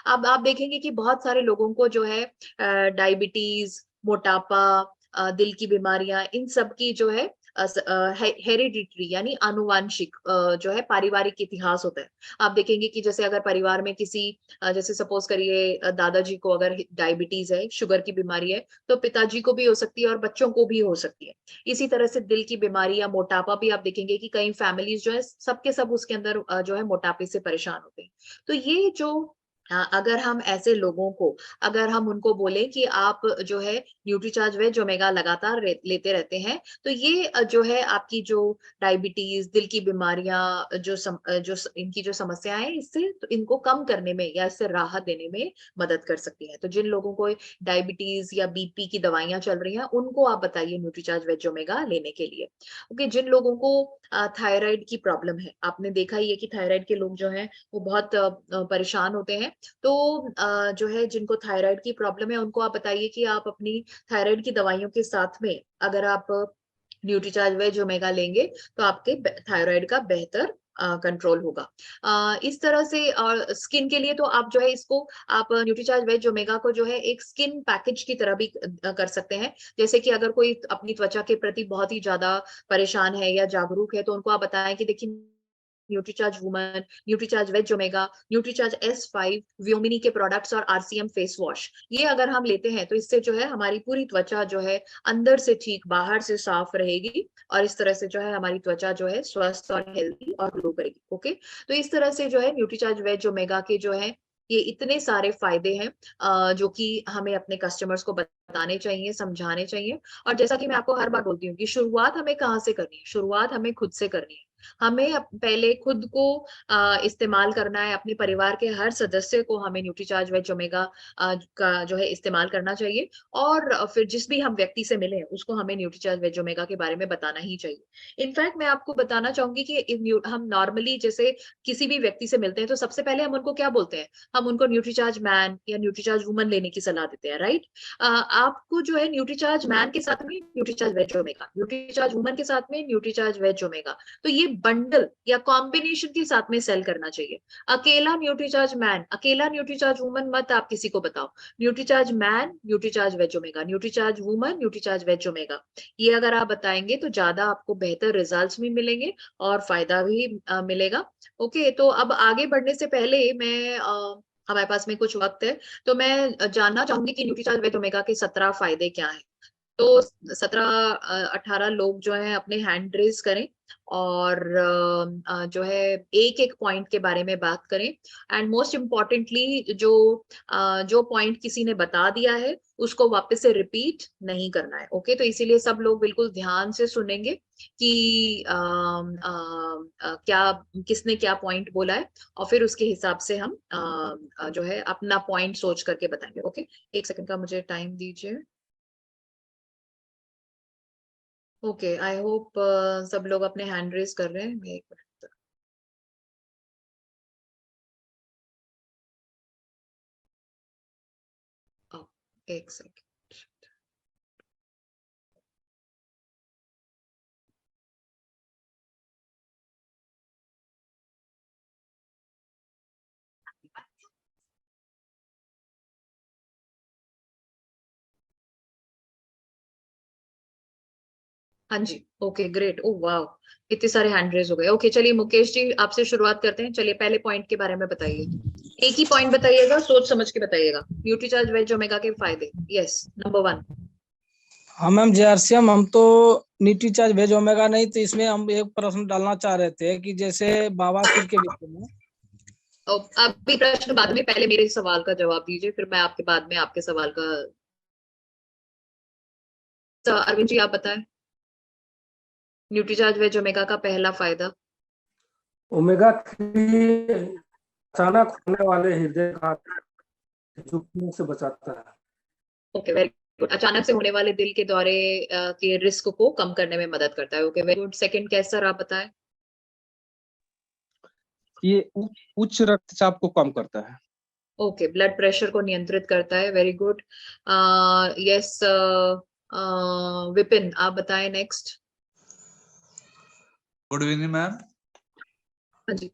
अब आप देखेंगे कि बहुत सारे लोगों को जो है डायबिटीज, मोटापा, दिल की बीमारियां, इन सब की जो है हेरिडिटरी यानी आनुवांशिक जो है पारिवारिक इतिहास होता है। आप देखेंगे कि जैसे अगर परिवार में किसी जैसे सपोज करिए दादाजी को अगर डायबिटीज है, शुगर की बीमारी है, तो पिताजी को भी हो सकती है और बच्चों को भी हो सकती है। इसी तरह से दिल की बीमारी या मोटापा भी आप देखेंगे कि कई फैमिलीज जो है सबके सब उसके अंदर जो है मोटापे से परेशान होते हैं। तो ये जो अगर हम ऐसे लोगों को, अगर हम उनको बोले कि आप जो है न्यूट्रीचार्ज वेज ओमेगा लगातार लेते रहते हैं, तो ये जो है आपकी जो डायबिटीज, दिल की बीमारियां, इनकी जो समस्याएं हैं, इससे तो इनको कम करने में या इससे राहत देने में मदद कर सकती है। तो जिन लोगों को डायबिटीज या बीपी की दवाइयां चल रही हैं उनको आप बताइए न्यूट्रीचार्ज वेज ओमेगा लेने के लिए। ओके, जिन लोगों को थायराइड की प्रॉब्लम है, आपने देखा ही है कि थायराइड के लोग जो हैं वो बहुत परेशान होते हैं। तो जो है जिनको थायराइड की प्रॉब्लम है उनको आप बताइए कि आप अपनी थायराइड की दवाइयों के साथ में अगर आप न्यूट्रीचार्ज वेज ओमेगा लेंगे तो आपके थायराइड का बेहतर कंट्रोल होगा। इस तरह से और स्किन के लिए तो आप जो है इसको आप न्यूट्रीचार्ज वेज ओमेगा को जो है एक स्किन पैकेज की तरह भी कर सकते हैं। जैसे कि अगर कोई अपनी त्वचा के प्रति बहुत ही ज्यादा परेशान है या जागरूक है तो उनको आप बताएं कि देखिए Nutricharge woman, Nutricharge veg omega, Nutricharge S5, Vyomini के प्रोडक्ट्स और RCM फेस वॉश, ये अगर हम लेते हैं तो इससे जो है हमारी पूरी त्वचा जो है अंदर से ठीक, बाहर से साफ रहेगी और इस तरह से जो है हमारी त्वचा जो है स्वस्थ और हेल्दी और ग्लो करेगी। ओके, तो इस तरह से जो है न्यूट्रीचार्ज वेज ओमेगा के जो है ये इतने सारे फायदे हैं जो कि हमें अपने कस्टमर्स को बताने चाहिए, समझाने चाहिए। और जैसा कि मैं आपको हर बार बोलती हूँ कि शुरुआत हमें कहाँ से करनी है, शुरुआत हमें खुद से करनी है। हमें पहले खुद को इस्तेमाल करना है, अपने परिवार के हर सदस्य को हमें न्यूट्रीचार्ज वेज ओमेगा का जो है इस्तेमाल करना चाहिए, और फिर जिस भी हम व्यक्ति से मिले उसको हमें न्यूट्रीचार्ज वेज ओमेगा के बारे में बताना ही चाहिए। इनफैक्ट मैं आपको बताना चाहूंगी कि हम नॉर्मली जैसे किसी भी व्यक्ति से मिलते हैं तो सबसे पहले हम उनको क्या बोलते हैं, हम उनको न्यूट्रीचार्ज मैन या न्यूट्रीचार्ज वुमन लेने की सलाह देते हैं, राइट। आपको जो है न्यूट्रीचार्ज मैन के साथ में Nutricharge veg omega, Nutricharge woman के साथ में न्यूट्रीचार्ज वेज ओमेगा, तो ये बंडल या कॉम्बिनेशन के साथ में सेल करना चाहिए। अकेला न्यूट्रीचार्ज मैन, अकेला न्यूट्रीचार्ज वुमन मत आप किसी को बताओ। Nutricharge man, Nutricharge veg omega, Nutricharge woman, Nutricharge veg omega, ये अगर आप बताएंगे तो ज्यादा आपको बेहतर रिजल्ट्स भी मिलेंगे और फायदा भी मिलेगा। ओके, तो अब आगे बढ़ने से पहले मैं हमारे पास में कुछ वक्त है, तो मैं जानना चाहूंगी कि न्यूट्रीचार्ज वेज ओमेगा के 17 फायदे क्या हैं। तो 17-18 लोग जो है अपने हैंड रेज करें और जो है एक एक पॉइंट के बारे में बात करें। एंड मोस्ट इम्पॉर्टेंटली जो पॉइंट किसी ने बता दिया है उसको वापस से रिपीट नहीं करना है। ओके, तो इसीलिए सब लोग बिल्कुल ध्यान से सुनेंगे कि क्या किसने क्या पॉइंट बोला है, और फिर उसके हिसाब से हम जो है अपना पॉइंट सोच करके बताएंगे। ओके, एक सेकंड का मुझे टाइम दीजिए। ओके, आई होप सब लोग अपने हैंड रेज कर रहे हैं। मैं एक मिनट, एक सेकंड। हाँ जी, ओके ग्रेट, ओ वाह, इतने सारे हैंड रेज हो गए। ओके, चलिए मुकेश जी आपसे शुरुआत करते हैं। चलिए पहले पॉइंट के बारे में बताइए, एक ही पॉइंट बताइएगा, सोच समझ के बताइएगा। न्यूट्रीचार्ज वेज ओमेगा के फायदे, यस, नंबर 1। हाँ मैम, जेआरसीएम, हम तो न्यूट्रीचार्ज वेज ओमेगा नहीं, तो इसमें हम एक प्रश्न डालना चाह रहे थे कि जैसे बवासीर के विषय में। अभी प्रश्न बाद में, पहले मेरे सवाल का जवाब दीजिए, फिर मैं आपके बाद में आपके सवाल का। तो अरविंद जी आप बताएं, न्यूट्रीचार्ज वेज ओमेगा का पहला फायदा। ओमेगा 3 अचानक होने वाले हृदय घात जोखिम से बचाता है। Okay, very good. अचानक से होने वाले दिल के दौरे के रिस्क को कम करने में मदद करता है। Okay, very good. सेकंड कैसर आप बताएं। ये उच्च रक्तचाप को कम करता है। ओके, ब्लड प्रेशर को नियंत्रित करता है। Very good. यस, विपिन आप बताएं नेक्स्ट। Good evening ma'am. हाँ जी,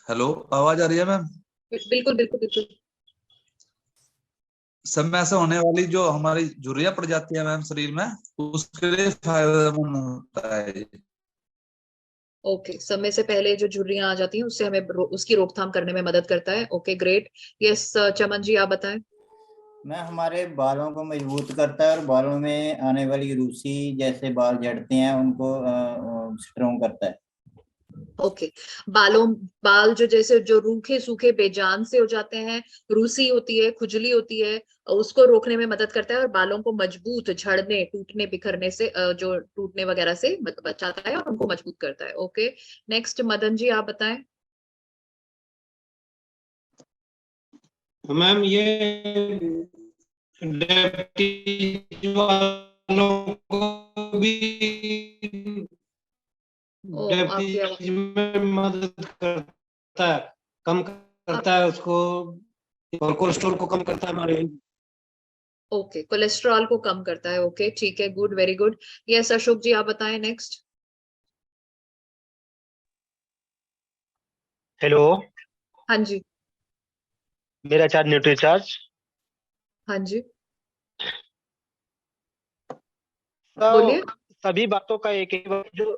हेलो, आवाज आ रही है मैम? बिल्कुल बिल्कुल बिल्कुल। समय से होने वाली जो हमारी झुर्रियां पड़ जाती है मैम शरीर में, उसके लिए फायदेमंद होता है। ओके, समय से पहले जो झुर्रियां आ जाती हैं उससे हमें उसकी रोकथाम करने में मदद करता है। Okay great. यस, चमन जी आप बताएं। मैं हमारे बालों को मजबूत करता है और बालों में आने वाली रूसी जैसे बाल झड़ते हैं उनको स्ट्रॉन्ग करता है। ओके, बाल जो जैसे जो रूखे सूखे बेजान से हो जाते हैं, रूसी होती है, खुजली होती है, उसको रोकने में मदद करता है, और बालों को मजबूत, झड़ने टूटने बिखरने से जो टूटने वगैरह से बचाता है और उनको मजबूत करता है। ओके, नेक्स्ट मदन जी आप बताएं। मैम ये डायबिटीज वालों को भी आपकी आवाज, डायबिटीज में मदद करता है, कम करता है उसको, और कोलेस्ट्रॉल को कम करता है हमारे। ओके, कोलेस्ट्रॉल को कम करता है। ओके ठीक है, good, very good. Yes, Ashok ji आप बताएं नेक्स्ट। हेलो, हाँ जी, मेरा चार्ज न्यूट्रीचार्ज। हाँ जी, बोलिए। तो सभी बातों का एक ही जो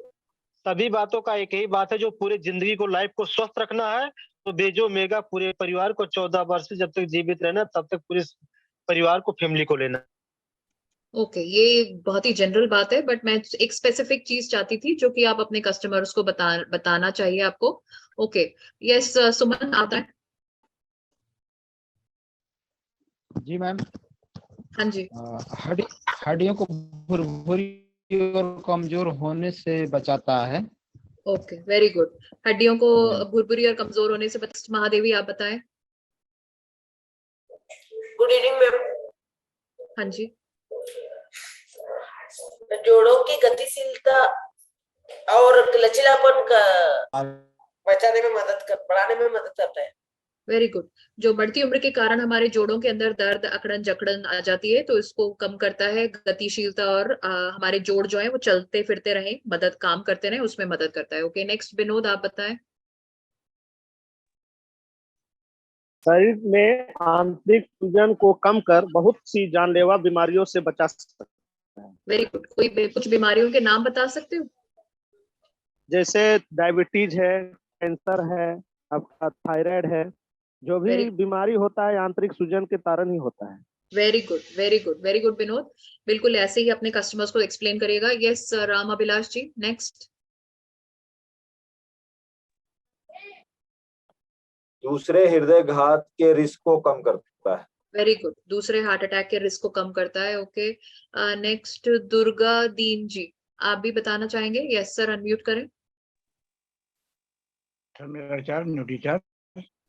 सभी बातों का एक ही बात है, जो पूरे जिंदगी को, लाइफ को स्वस्थ रखना है तो बेजो मेगा पूरे परिवार को 14 वर्ष जब तक जीवित रहना तब तक पूरे परिवार को, फैमिली को लेना। ओके, ये बहुत ही जनरल बात है, बट मैं एक स्पेसिफिक चीज चाहती थी जो कि आप अपने कस्टमर्स को बताना चाहिए आपको। ओके, यस, सुमन आप बताएं। जी मैम, हाँ जी, हड्डियों को भुरभुरी और कमजोर होने से बचाता है। Okay, very good. हड्डियों को भुरभुरी और कमजोर होने से बच। महादेवी आप बताएं। Good evening ma'am. हाँ जी। जोड़ों की गतिशीलता और लचीलापन का बढ़ाने में मदद करता है। Very good. जो बढ़ती उम्र के कारण हमारे जोड़ों के अंदर दर्द, अकड़न जकड़न आ जाती है, तो इसको कम करता है। गतिशीलता और हमारे जोड़ जो है वो चलते फिरते रहे, काम करते रहे, उसमें मदद करता है। ओके, नेक्स्ट विनोद आप बताएं। शरीर में आंतरिक सूजन को कम कर बहुत सी जानलेवा बीमारियों से बचा सकता है। Very good. कुछ बीमारियों के नाम बता सकते हो? जैसे डायबिटीज है, कैंसर है, आपका थायराइड है। जो भी बीमारी होता है आंतरिक सूजन के कारण ही होता है। Very good, very good, very good Vinod. बिल्कुल ऐसे ही अपने कस्टमर्स को एक्सप्लेन करिएगा। यस राम अभिलाष जी, नेक्स्ट। दूसरे हृदय घात के रिस्क को कम करता है। Very good. दूसरे हार्ट अटैक के रिस्क को कम करता है। ओके, नेक्स्ट दुर्गा दीन जी, आप भी बताना चाहेंगे? यस सर, अनम्यूट करें।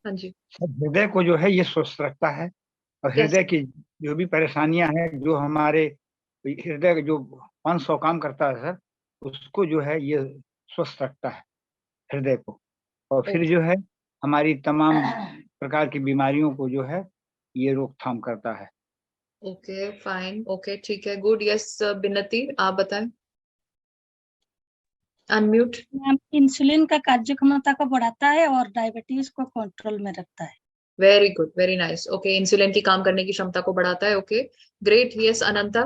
हाँ जी। हृदय को जो है ये स्वस्थ रखता है, और हृदय की जो भी परेशानियां हैं, जो हमारे हृदय जो 500 काम करता है सर, उसको जो है ये स्वस्थ रखता है हृदय को। और फिर जो है हमारी तमाम प्रकार की बीमारियों को जो है ये रोकथाम करता है। ओके फाइन, ओके ठीक है, गुड। यस बिनती आप बताएं। अनम्यूट। इंसुलिन का कार्यक्षमता को बढ़ाता है और डायबिटीज को कंट्रोल में रखता है। Very good, very nice. Okay, insulin की काम करने की क्षमता को बढ़ाता है। Okay great. यस अनंता।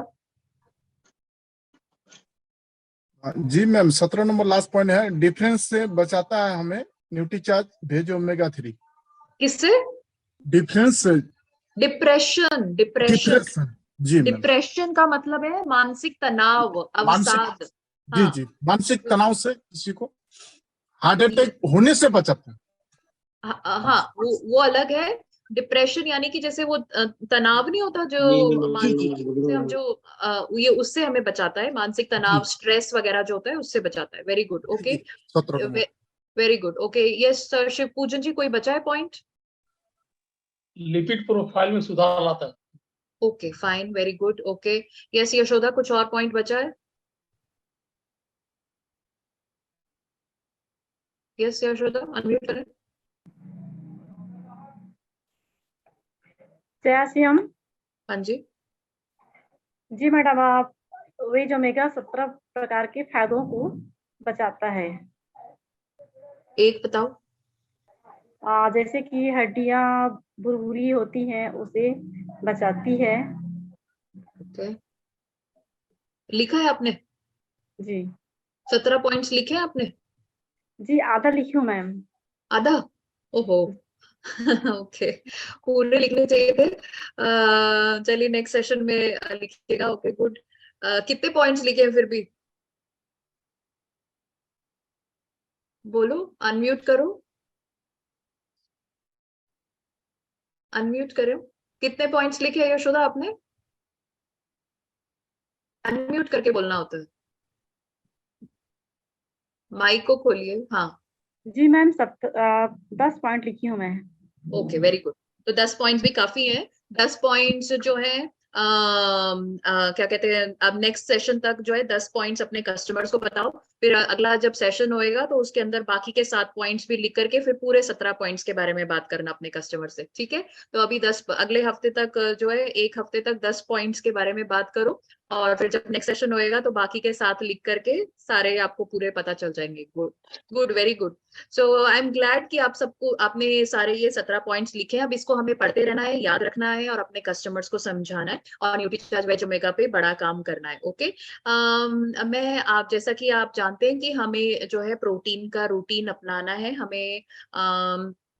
जी मैम, 17 नंबर लास्ट पॉइंट है, डिफरेंस से बचाता है हमें न्यूट्रीचार्ज भेज ओमेगा 3। किससे? डिफरेंस से। डिप्रेशन। डिप्रेशन जी मैम। डिप्रेशन का मतलब है मानसिक तनाव, अवसाद। जी जी, मानसिक तनाव से किसी को हार्ट अटैक होने से बचाता है। हाँ वो अलग है। डिप्रेशन यानी कि जैसे वो तनाव नहीं होता जो मानसिक से हम जो ये उससे हमें बचाता है। मानसिक तनाव, स्ट्रेस वगैरह जो होता है उससे बचाता है। Very good. Okay, very good. Okay yes sir. Shiv Pujan ji, कोई बचा है पॉइंट? लिपिड प्रोफाइल में सुधार लाता है। Okay fine, very good. Okay yes Yashoda, कुछ और पॉइंट बचा है? यस यशोदा, अनम्यूट करें। जयासियम। हाँ जी। जी मैडम, आप वेज ओमेगा 17 प्रकार के फायदों को बचाता है। एक बताओ। जैसे कि हड्डियां भुरभुरी होती हैं उसे बचाती है। ओके, लिखा है आपने? जी। 17 पॉइंट्स लिखे हैं आपने? जी आधा लिखी हूँ मैम। आधा? ओहो ओके, पूरे लिखने चाहिए थे। चलिए नेक्स्ट सेशन में लिखिएगा। Okay good. कितने पॉइंट्स लिखे हैं फिर भी? बोलो, अनम्यूट करो, अनम्यूट करो। कितने पॉइंट्स लिखे हैं यशोदा आपने? अनम्यूट करके बोलना होता है। माइक को खोलिए। हाँ जी मैम, 10 पॉइंट लिखी हूँ मैं। Okay very good. तो 10 पॉइंट्स भी काफी हैं। 10 पॉइंट्स जो है क्या कहते हैं, अब नेक्स्ट सेशन तक जो है 10 पॉइंट्स अपने कस्टमर्स को बताओ। फिर अगला जब सेशन होएगा तो उसके अंदर बाकी के 7 पॉइंट्स भी लिख करके फिर पूरे 17 पॉइंट्स के बारे में बात करना अपने कस्टमर से। ठीक है, तो अभी 10 अगले हफ्ते तक जो है, एक हफ्ते तक 10 पॉइंट्स के बारे में बात करो, और फिर जब नेक्स्ट सेशन होएगा तो बाकी के 7 लिख करके सारे आपको पूरे पता चल जाएंगे। Good good, very good. So I am glad कि आप सबको, आपने सारे ये 17 पॉइंट्स लिखे हैं। अब इसको हमें पढ़ते रहना है, याद रखना है और अपने कस्टमर्स को समझाना है, और न्यूट्रीचार्ज वेज ओमेगा पे बड़ा काम करना है। ओके मैं आप जैसा कि आप जानते हैं कि हमें जो है प्रोटीन का रूटीन अपनाना है। हमें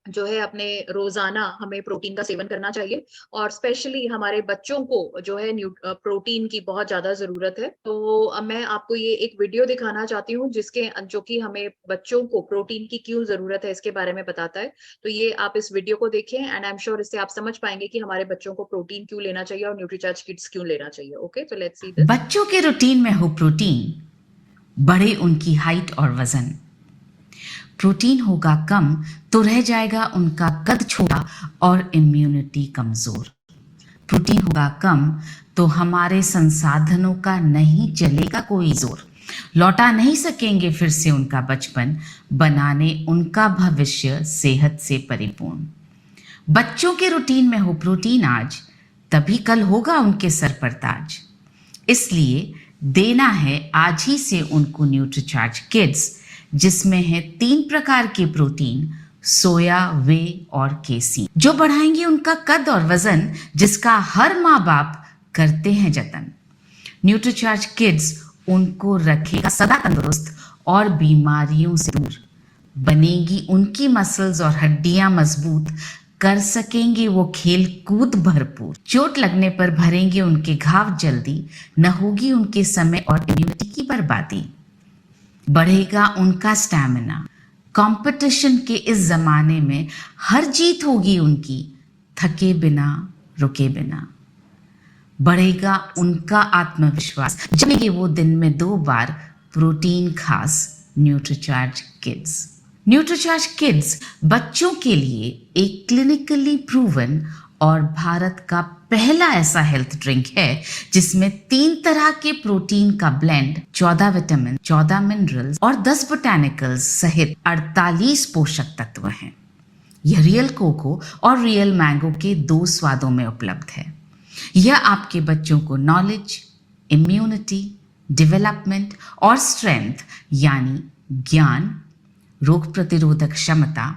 जो है अपने रोजाना हमें प्रोटीन का सेवन करना चाहिए, और स्पेशली हमारे बच्चों को जो है प्रोटीन की बहुत ज्यादा जरूरत है। तो मैं आपको ये एक वीडियो दिखाना चाहती हूँ जिसके जो कि हमें बच्चों को प्रोटीन की क्यों जरूरत है इसके बारे में बताता है। तो ये आप इस वीडियो को देखें, एंड आई एम श्योर इससे आप समझ पाएंगे कि हमारे बच्चों को प्रोटीन क्यों लेना चाहिए और न्यूट्रीचार्ज किट्स क्यों लेना चाहिए। ओके, तो लेट्स सी दिस। बच्चों के रूटीन में हो प्रोटीन, बढ़े उनकी हाइट और वजन, प्रोटीन होगा कम तो रह जाएगा उनका कद छोटा और इम्यूनिटी कमजोर। प्रोटीन होगा कम तो हमारे संसाधनों का नहीं चलेगा कोई जोर। लौटा नहीं सकेंगे फिर से उनका बचपन, बनाने उनका भविष्य सेहत से परिपूर्ण। बच्चों के रूटीन में हो प्रोटीन आज, तभी कल होगा उनके सर पर ताज। इसलिए देना है आज ही से उनको न्यूट्रीचार्ज किड्स, जिसमें है 3 प्रकार के प्रोटीन, सोया, वे और केसीन, जो बढ़ाएंगे उनका कद और वजन, जिसका हर माँ बाप करते हैं जतन। न्यूट्रीचार्ज किड्स उनको रखेगा सदा तंदुरुस्त और बीमारियों से दूर। बनेगी उनकी मसल्स और हड्डियां मजबूत, कर सकेंगे वो खेल कूद भरपूर। चोट लगने पर भरेंगे उनके घाव जल्दी, न होगी उनके समय और इम्यूनिटी की बर्बादी। बढ़ेगा उनका स्टैमिना, कंपटीशन के इस जमाने में हर जीत होगी उनकी, थके बिना रुके बिना। बढ़ेगा उनका आत्मविश्वास, जमेंगे वो दिन में 2 बार प्रोटीन खास न्यूट्रीचार्ज किड्स। न्यूट्रीचार्ज किड्स बच्चों के लिए एक क्लिनिकली प्रूवन और भारत का पहला ऐसा हेल्थ ड्रिंक है जिसमें 3 तरह के प्रोटीन का ब्लेंड, 14 विटामिन, 14 मिनरल्स और 10 बोटैनिकल्स सहित 48 पोषक तत्व हैं। यह रियल कोको और रियल मैंगो के 2 स्वादों में उपलब्ध है। यह आपके बच्चों को नॉलेज, इम्यूनिटी, डेवलपमेंट और स्ट्रेंथ यानी ज्ञान, रोग प्रतिरोधक क्षमता,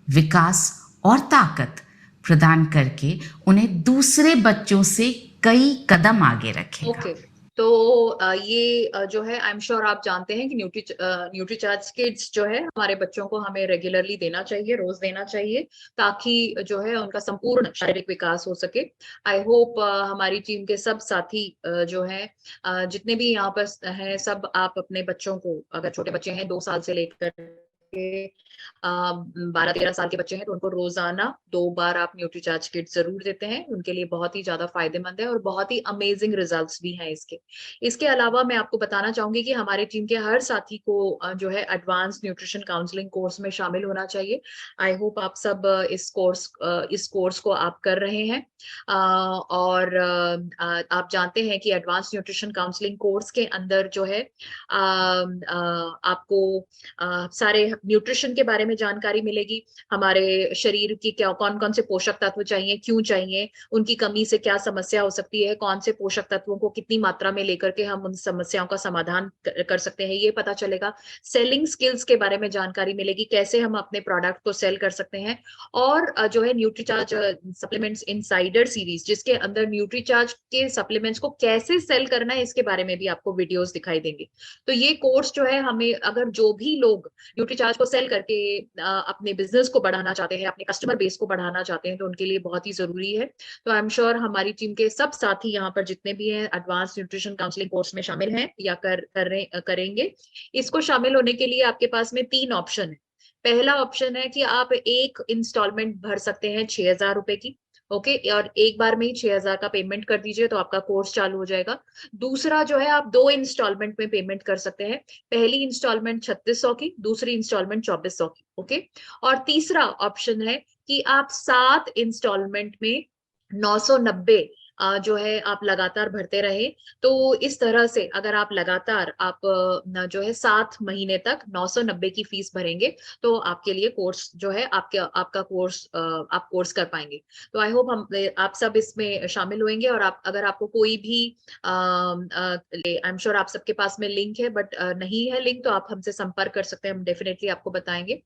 विकास और ताकत प्रदान करके उन्हें दूसरे बच्चों से कई कदम आगे रखेगा। ओके, तो ये जो है आई एम श्योर आप जानते हैं कि न्यूट्रीचार्ज किड्स जो है हमारे बच्चों को हमें रेगुलरली देना चाहिए, रोज देना चाहिए, ताकि जो है उनका संपूर्ण शारीरिक विकास हो सके। आई होप हमारी टीम के सब साथी जो है जितने भी यहाँ पर हैं, सब आप अपने बच्चों को, अगर छोटे बच्चे हैं 2 साल से लेकर के 12-13 साल के बच्चे हैं, तो उनको रोजाना 2 बार आप न्यूट्रीचार्ज किट जरूर देते हैं। उनके लिए बहुत ही ज्यादा फायदेमंद है और बहुत ही अमेजिंग रिजल्ट्स भी हैं इसके। इसके अलावा मैं आपको बताना चाहूंगी कि हमारी टीम के हर साथी को जो है एडवांस न्यूट्रिशन काउंसलिंग कोर्स में शामिल होना चाहिए। आई होप आप सब इस कोर्स को आप कर रहे हैं और आप जानते हैं कि एडवांस न्यूट्रिशन काउंसलिंग कोर्स के अंदर जो है आपको सारे न्यूट्रिशन के बारे में जानकारी मिलेगी, हमारे शरीर की क्या कौन कौन से पोषक तत्व चाहिए, क्यों चाहिए, उनकी कमी से क्या समस्या हो सकती है, कौन से पोषक तत्वों को कितनी मात्रा में लेकर के हम उन समस्याओं का समाधान कर सकते हैं, ये पता चलेगा। सेलिंग स्किल्स के बारे में जानकारी मिलेगी, कैसे हम अपने प्रोडक्ट को सेल कर सकते हैं। और जो है न्यूट्रीचार्ज सप्लीमेंट्स इनसाइडर सीरीज, जिसके अंदर न्यूट्रीचार्ज के सप्लीमेंट्स को कैसे सेल करना है इसके बारे में भी आपको वीडियोस दिखाई देंगे। तो ये कोर्स जो है हमें, अगर जो भी लोग न्यूट्रीचार्ज को सेल करके अपने बिजनेस को बढ़ाना चाहते हैं, अपने कस्टमर बेस को बढ़ाना चाहते हैं, तो उनके लिए बहुत ही जरूरी है। तो आई एम श्योर हमारी टीम के सब साथी यहाँ पर जितने भी हैं एडवांस न्यूट्रिशन काउंसलिंग कोर्स में शामिल हैं या करेंगे। इसको शामिल होने के लिए आपके पास में 3 ऑप्शन है। पहला ऑप्शन है कि आप एक इंस्टॉलमेंट भर सकते हैं 6,000 रुपए की, ओके, और एक बार में ही 6,000 का पेमेंट कर दीजिए तो आपका कोर्स चालू हो जाएगा। दूसरा जो है आप 2 इंस्टॉलमेंट में पेमेंट कर सकते हैं, पहली इंस्टॉलमेंट 3600 की, दूसरी इंस्टॉलमेंट 2400 की, ओके। और तीसरा ऑप्शन है कि आप 7 इंस्टॉलमेंट में 990 जो है आप लगातार भरते रहे। तो इस तरह से अगर आप लगातार आप जो है 7 महीने तक 990 की फीस भरेंगे तो आपके लिए कोर्स जो है आपका कोर्स आप कोर्स कर पाएंगे। तो आई होप आप सब इसमें शामिल होंगे। और आप, अगर आपको कोई भी आई एम श्योर आप सबके पास में लिंक है, बट नहीं है लिंक तो आप हमसे संपर्क कर सकते हैं, हम डेफिनेटली आपको बताएंगे।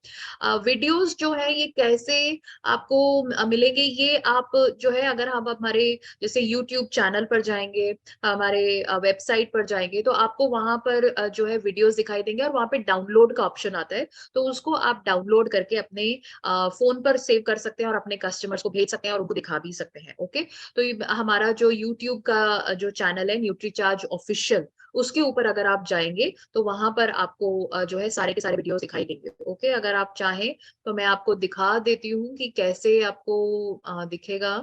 वीडियोस जो है ये कैसे आपको मिलेंगे, ये आप जो है अगर हम हमारे जैसे YouTube चैनल पर जाएंगे, हमारे वेबसाइट पर जाएंगे, तो आपको वहां पर जो है वीडियोस दिखाई देंगे और वहां पे डाउनलोड का ऑप्शन आता है, तो उसको आप डाउनलोड करके अपने फोन पर सेव कर सकते हैं और अपने कस्टमर्स को भेज सकते हैं और उनको दिखा भी सकते हैं, ओके। तो हमारा जो YouTube का जो चैनल है न्यूट्रीचार्ज ऑफिशियल, उसके ऊपर अगर आप जाएंगे तो वहां पर आपको जो है सारे के सारे वीडियोस दिखाई देंगे, ओके। अगर आप चाहें तो मैं आपको दिखा देती हूँ कि कैसे आपको दिखेगा।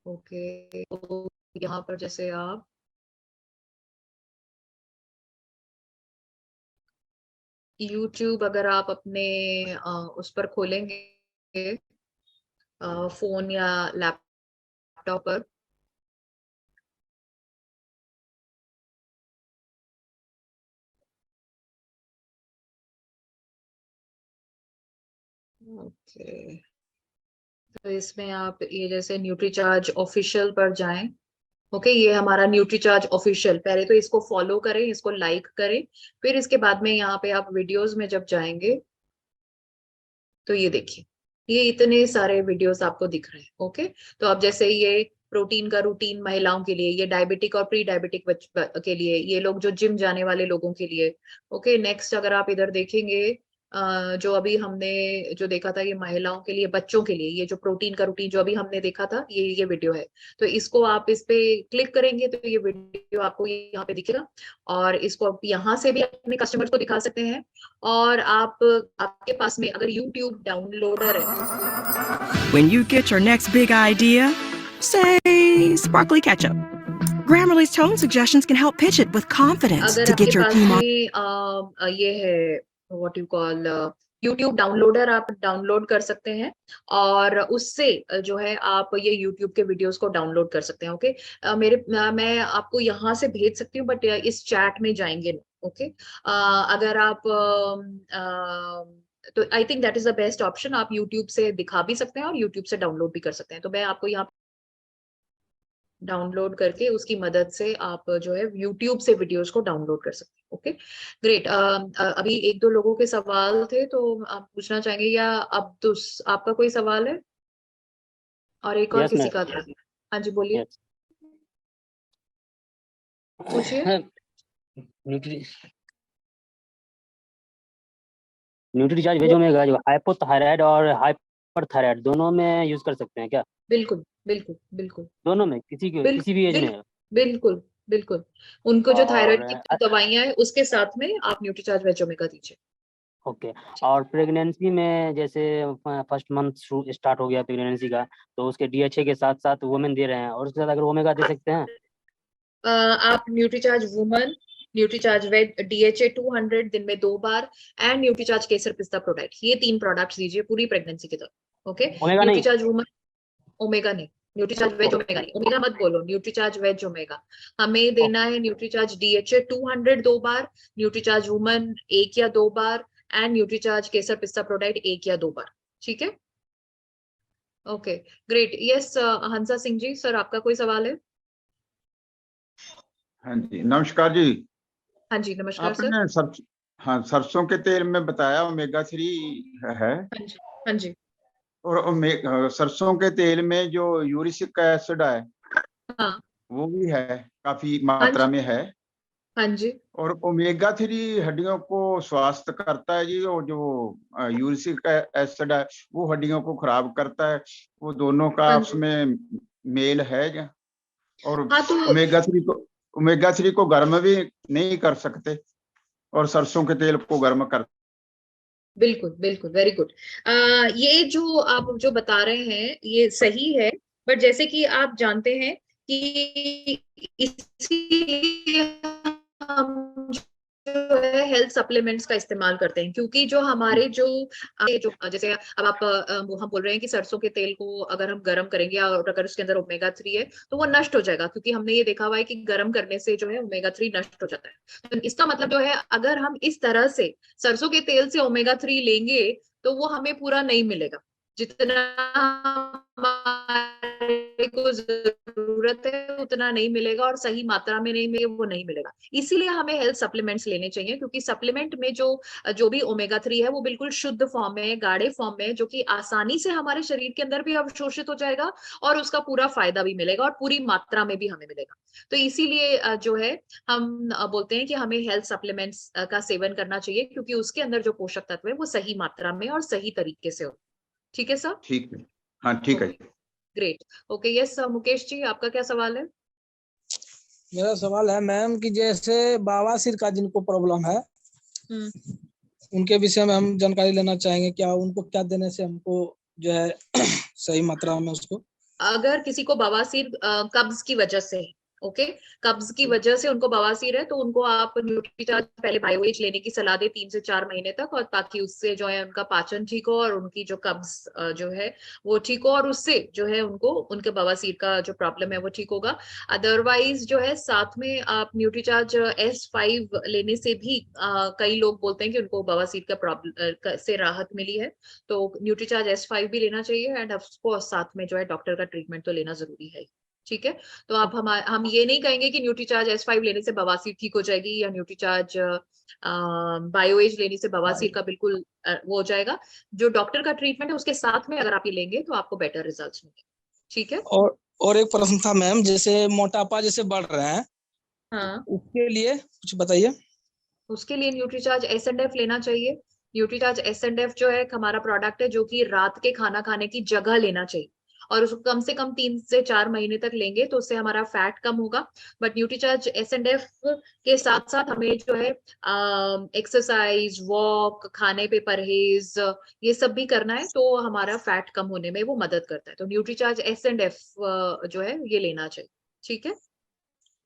ओके, तो यहाँ पर जैसे आप YouTube अगर आप अपने उस पर खोलेंगे फोन या लैपटॉप पर, ओके, तो इसमें आप ये जैसे न्यूट्रीचार्ज ऑफिशियल पर जाएं। ओके, ये हमारा न्यूट्रीचार्ज ऑफिशियल, पहले तो इसको फॉलो करें, इसको लाइक करें, फिर इसके बाद में यहाँ पे आप वीडियोस में जब जाएंगे तो ये देखिए, ये इतने सारे वीडियोस आपको दिख रहे हैं। ओके, तो अब जैसे ये प्रोटीन का रूटीन महिलाओं के लिए, ये डायबिटिक और प्री डायबिटिक के लिए, ये लोग जो जिम जाने वाले लोगों के लिए। ओके, नेक्स्ट अगर आप इधर देखेंगे जो अभी हमने जो देखा था, ये महिलाओं के लिए, बच्चों के लिए, ये जो प्रोटीन का रूटीन जो अभी हमने देखा था, ये वीडियो है। तो इसको आप इस पे क्लिक करेंगे तो ये वीडियो आपको यहाँ पे दिखेगा, और इसको आप यहाँ से भी अपने कस्टमर्स को दिखा सकते हैं। और आपके पास में अगर YouTube डाउनलोडर है, When you get your next big idea, say sparkly ketchup, Grammarly's tone suggestions can help pitch it with confidence अगर to आपके get your pass team on. में ये है what you call YouTube downloader, आप डाउनलोड कर सकते हैं, और उससे जो है आप ये YouTube के वीडियोस को डाउनलोड कर सकते हैं। ओके, मैं आपको यहाँ से भेज सकती हूँ, बट इस चैट में जाएंगे। ओके, अगर आप तो I think that is the best option. आप YouTube से दिखा भी सकते हैं और YouTube से डाउनलोड भी कर सकते हैं। तो मैं आपको यहाँ डाउनलोड करके उसकी मदद से आप जो है YouTube से वीडियोस को डाउनलोड कर सकते हैं। Okay, great. अभी एक दो लोगों के सवाल थे, तो आप पूछना चाहेंगे, या अब तो आपका कोई सवाल है? और एक और किसी का था। हाँ जी, बोलिए, पूछिए। न्यूट्रीचार्ज वेज ओमेगा जो हाइपोथायराइड और हाइपरथायराइड दोनों में यूज कर सकते हैं क्या? बिल्कुल बिल्कुल बिल्कुल, दोनों में, किसी भी एज में? बिल्कुल बिल्कुल, उनको जो थायराइड की दवाइयां हैं उसके साथ में आप न्यूट्रीचार्ज वेज ओमेगा दीजिए। ओके, और प्रेगनेंसी में जैसे फर्स्ट मंथ स्टार्ट हो गया प्रेगनेंसी का, तो उसके DHA के साथ साथ वुमेन दे रहे हैं, और उसके साथ अगर ओमेगा दे सकते हैं? आप Nutricharge woman, Nutricharge veg, DHA 200 दिन में 2 बार, एंड न्यूट्रीचार्ज केसर पिस्ता प्रोडक्ट, ये 3 प्रोडक्ट्स दीजिए पूरी प्रेगनेंसी के दौरान। ओके, न्यूट्रीचार्ज वुमन, ओमेगा नहीं, न्यूट्रीचार्ज वेज ओमेगा नहीं, ओमेगा मत बोलो, न्यूट्रीचार्ज वेज ओमेगा। हमें देना है न्यूट्रीचार्ज DHA 200 2 बार, न्यूट्रीचार्ज वुमन 1 या 2 बार, एंड न्यूट्रीचार्ज केसर पिस्ता प्रोडक्ट 1 या 2 बार। ठीक है, ओके, ग्रेट। यस, हंसा सिंह जी, सर आपका कोई सवाल है? हाँ जी, नमस्कार जी। हाँ जी, नमस्कार सर। आपने सरसों के तेल में बताया ओमेगा-3 है। हाँ जी, और सरसों के तेल में जो यूरिक एसिड है, हाँ, वो भी है, काफी मात्रा में है। हाँ जी, और ओमेगा-3 हड्डियों को स्वस्थ करता है जी, और जो यूरिक एसिड है वो हड्डियों को खराब करता है। वो दोनों का आपस में मेल है क्या? और हाँ, तो ओमेगा-3 को गर्म भी नहीं कर सकते, और सरसों के तेल को गर्म कर। बिल्कुल बिल्कुल, वेरी गुड। ये जो आप जो बता रहे हैं ये सही है, बट जैसे कि आप जानते हैं कि इसीलिए हम जो है हेल्थ सप्लीमेंट्स का इस्तेमाल करते हैं, क्योंकि जो हमारे जो जैसे अब आप हम बोल रहे हैं कि सरसों के तेल को अगर हम गर्म करेंगे और अगर उसके अंदर ओमेगा-3 है तो वो नष्ट हो जाएगा, क्योंकि हमने ये देखा हुआ है कि गर्म करने से जो है ओमेगा-3 नष्ट हो जाता है। तो इसका मतलब जो है, अगर हम इस तरह से सरसों के तेल से ओमेगा-3 लेंगे तो वो हमें पूरा नहीं मिलेगा, जितना हमारे को जरूरत है उतना नहीं मिलेगा, और सही मात्रा में नहीं मिलेगा, वो नहीं मिलेगा। इसीलिए हमें हेल्थ सप्लीमेंट्स लेने चाहिए, क्योंकि सप्लीमेंट में जो भी ओमेगा-3 है वो बिल्कुल शुद्ध फॉर्म में, गाढ़े फॉर्म में, जो कि आसानी से हमारे शरीर के अंदर भी अवशोषित हो जाएगा और उसका पूरा फायदा भी मिलेगा और पूरी मात्रा में भी हमें मिलेगा। तो इसीलिए जो है हम बोलते हैं कि हमें हेल्थ सप्लीमेंट्स का सेवन करना चाहिए, क्योंकि उसके अंदर जो पोषक तत्व है वो सही मात्रा में और सही तरीके से हो। ठीक है सर? ठीक है, हाँ ठीक है। Great, okay. Yes Mukesh ji, आपका क्या सवाल है? मेरा सवाल है मैम कि जैसे बवासीर का जिनको प्रॉब्लम है, उनके विषय में हम जानकारी लेना चाहेंगे। क्या उनको क्या देने से हमको जो है सही मात्रा में उसको? अगर किसी को बवासीर कब्ज की वजह से, ओके कब्ज की वजह से उनको बवासीर है तो उनको आप न्यूट्रीचार्ज पहले बायोएज लेने की सलाह दे 3 से 4 महीने तक, और ताकि उससे जो है उनका पाचन ठीक हो और उनकी जो कब्ज जो है वो ठीक हो, और उससे जो है उनको उनके बवासीर का जो प्रॉब्लम है वो ठीक होगा। अदरवाइज जो है साथ में आप न्यूट्रीचार्ज S5 लेने से भी कई लोग बोलते हैं कि उनको बवासीर का प्रॉब्लम से राहत मिली है, तो न्यूट्रीचार्ज S5 भी लेना चाहिए एंड ऑफकोर्स साथ में जो है डॉक्टर का ट्रीटमेंट तो लेना जरूरी है। ठीक है, तो आप हम ये नहीं कहेंगे कि न्यूट्रीचार्ज S5 लेने से बवासीर ठीक हो जाएगी या न्यूट्रीचार्ज बायोएज लेने से बवासीर का बिल्कुल वो हो जाएगा। जो डॉक्टर का ट्रीटमेंट है उसके साथ में अगर आप ये लेंगे तो आपको बेटर रिजल्ट्स मिलेंगे। ठीक है, और एक प्रश्न था मैम, जैसे मोटापा जैसे बढ़ रहे हैं, हाँ उसके लिए कुछ बताइए। उसके लिए न्यूट्रीचार्ज S&F लेना चाहिए। न्यूट्रीचार्ज S&F जो है हमारा प्रोडक्ट है जो कि रात के खाना खाने की जगह लेना चाहिए, और उसको कम से कम 3 से 4 महीने तक लेंगे तो उससे हमारा फैट कम होगा। बट न्यूट्रीचार्ज S&F के साथ साथ हमें जो है एक्सरसाइज, वॉक, खाने पे परहेज, ये सब भी करना है तो हमारा फैट कम होने में वो मदद करता है। तो न्यूट्रीचार्ज S&F जो है ये लेना चाहिए। ठीक है,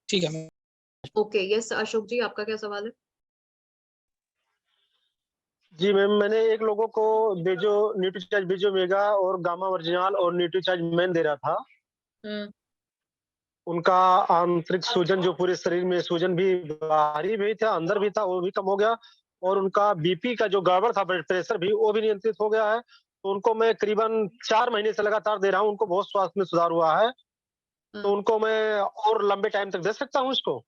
ठीक है मैम। ओके, यस अशोक जी आपका क्या सवाल है? जी मैम, मैंने एक लोगों को न्यूट्रीचार्ज बीजो मेगा और गामा ओरिजिनल और न्यूट्रीचार्ज मैन दे रहा था। उनका आंतरिक सूजन, जो पूरे शरीर में सूजन भी बाहरी भी था अंदर भी था, वो भी कम हो गया, और उनका बीपी का जो गड़बड़ था, ब्लड प्रेशर भी, वो भी नियंत्रित हो गया है। तो उनको मैं करीबन 4 महीने से लगातार दे रहा हूँ, उनको बहुत स्वास्थ्य में सुधार हुआ है। तो उनको मैं और लंबे टाइम तक दे सकता हूँ इसको?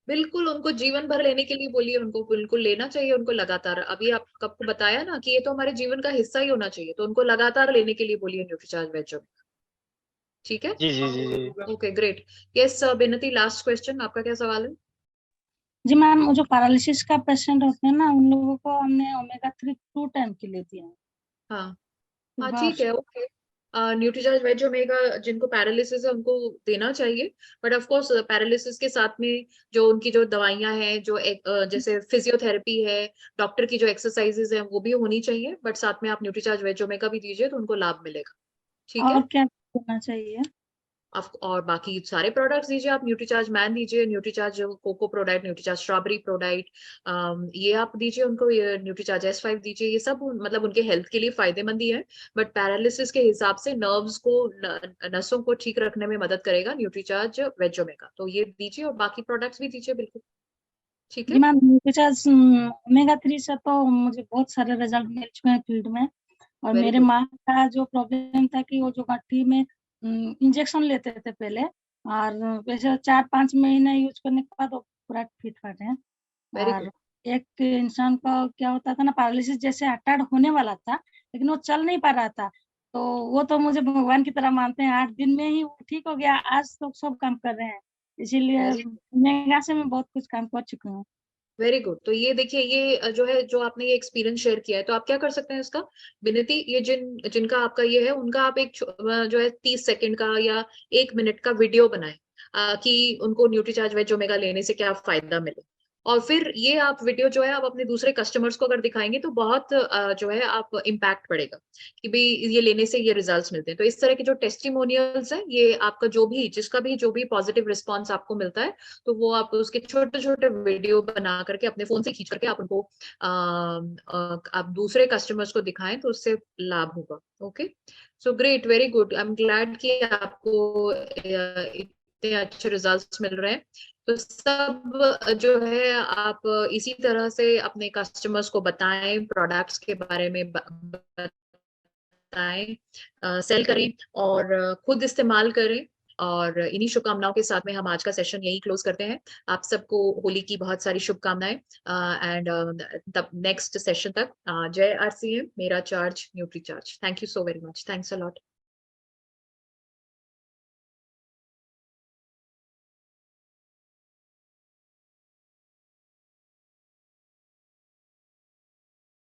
बिल्कुल, उनको जीवन भर लेने के लिए बोलिए, उनको बिल्कुल लेना चाहिए उनको लगातार। अभी आपको बताया ना कि ये तो हमारे जीवन का हिस्सा ही होना चाहिए, तो उनको लगातार लेने के लिए बोलिए न्यूट्रीचार्ज वेज। ठीक है, जी जी जी जी, okay great. Yes Binti, last question, आपका क्या सवाल है? जी मैम, वो जो पैरालिसिस का पेशेंट होते हैं ना, उन लोगों को हमने ओमेगा 3 2 टाइम के लिए दिया है। हाँ ठीक है, ओके। न्यूट्रीचार्ज वेज ओमेगा जिनको पैरालिसिस है उनको देना चाहिए, बट ऑफ कोर्स पैरालिसिस के साथ में जो उनकी जो दवाइयां हैं, जो जैसे फिजियोथेरेपी है, डॉक्टर की जो एक्सरसाइजेज हैं वो भी होनी चाहिए, बट साथ में आप न्यूट्रीचार्ज वेज ओमेगा भी दीजिए तो उनको लाभ मिलेगा। ठीक है, और क्या करना चाहिए? और बाकी सारे प्रोडक्ट्स दीजिए आप, न्यूट्रीचार्ज मैन दीजिए, Nutricharge cocoa ProDiet, Nutricharge strawberry ProDiet, ये आप दीजिए उनको, ये न्यूट्रीचार्ज S5 दीजिए, ये सब मतलब उनके हेल्थ के लिए फायदेमंद ही है। बट पैरालिसिस के हिसाब से नर्व्स को, नसों को ठीक रखने में मदद करेगा न्यूट्रीचार्ज वेज ओमेगा, तो ये दीजिए और बाकी प्रोडक्ट्स भी दीजिए बिल्कुल। ठीक है मैम, न्यूट्रीचार्ज ओमेगा 3 से तो मुझे बहुत सारे रिजल्ट मिल चुके हैं फील्ड में, और मेरे माँ का जो प्रॉब्लम था कि वो जो गठरी में इंजेक्शन लेते थे पहले, और वैसे 4-5 महीने यूज करने के बाद वो पूरा फिट फाट है। और एक इंसान का क्या होता था ना, पैरालिसिस जैसे अटैक होने वाला था लेकिन वो चल नहीं पा रहा था, तो वो तो मुझे भगवान की तरह मानते हैं, 8 दिन में ही वो ठीक हो गया। आज तो सब काम कर रहे हैं, इसीलिए ओमेगा से मैं बहुत कुछ काम कर चुकी हूँ। Very good. तो ये देखिए, ये जो है, जो आपने ये एक्सपीरियंस शेयर किया है, तो आप क्या कर सकते हैं इसका विनती, ये जिनका आपका ये है उनका आप एक जो है 30 सेकंड का या 1 मिनट का वीडियो बनाएं कि उनको न्यूट्रीचार्ज वेज ओमेगा लेने से क्या फायदा मिले, और फिर ये आप वीडियो जो है आप अपने दूसरे कस्टमर्स को अगर दिखाएंगे तो बहुत जो है आप इम्पैक्ट पड़ेगा कि भाई ये लेने से ये रिजल्ट्स मिलते हैं। तो इस तरह के जो टेस्टिमोनियल्स हैं, ये आपका जो भी पॉजिटिव रिस्पॉन्स आपको मिलता है, तो वो आप उसके छोटे छोटे वीडियो बना करके अपने फोन से खींच करके आप उनको आप दूसरे कस्टमर्स को दिखाएं तो उससे लाभ होगा। Okay, so great, very good, I am glad कि आपको इतने अच्छे रिजल्ट्स मिल रहे हैं। तो सब जो है आप इसी तरह से अपने कस्टमर्स को बताएं, प्रोडक्ट्स के बारे में बताएं, सेल करें और खुद इस्तेमाल करें। और इन्हीं शुभकामनाओं के साथ में हम आज का सेशन यही क्लोज करते हैं। आप सबको होली की बहुत सारी शुभकामनाएं एंड तब नेक्स्ट सेशन तक जय RCM, मेरा charge nutri charge. Thank you so very much, thanks a lot.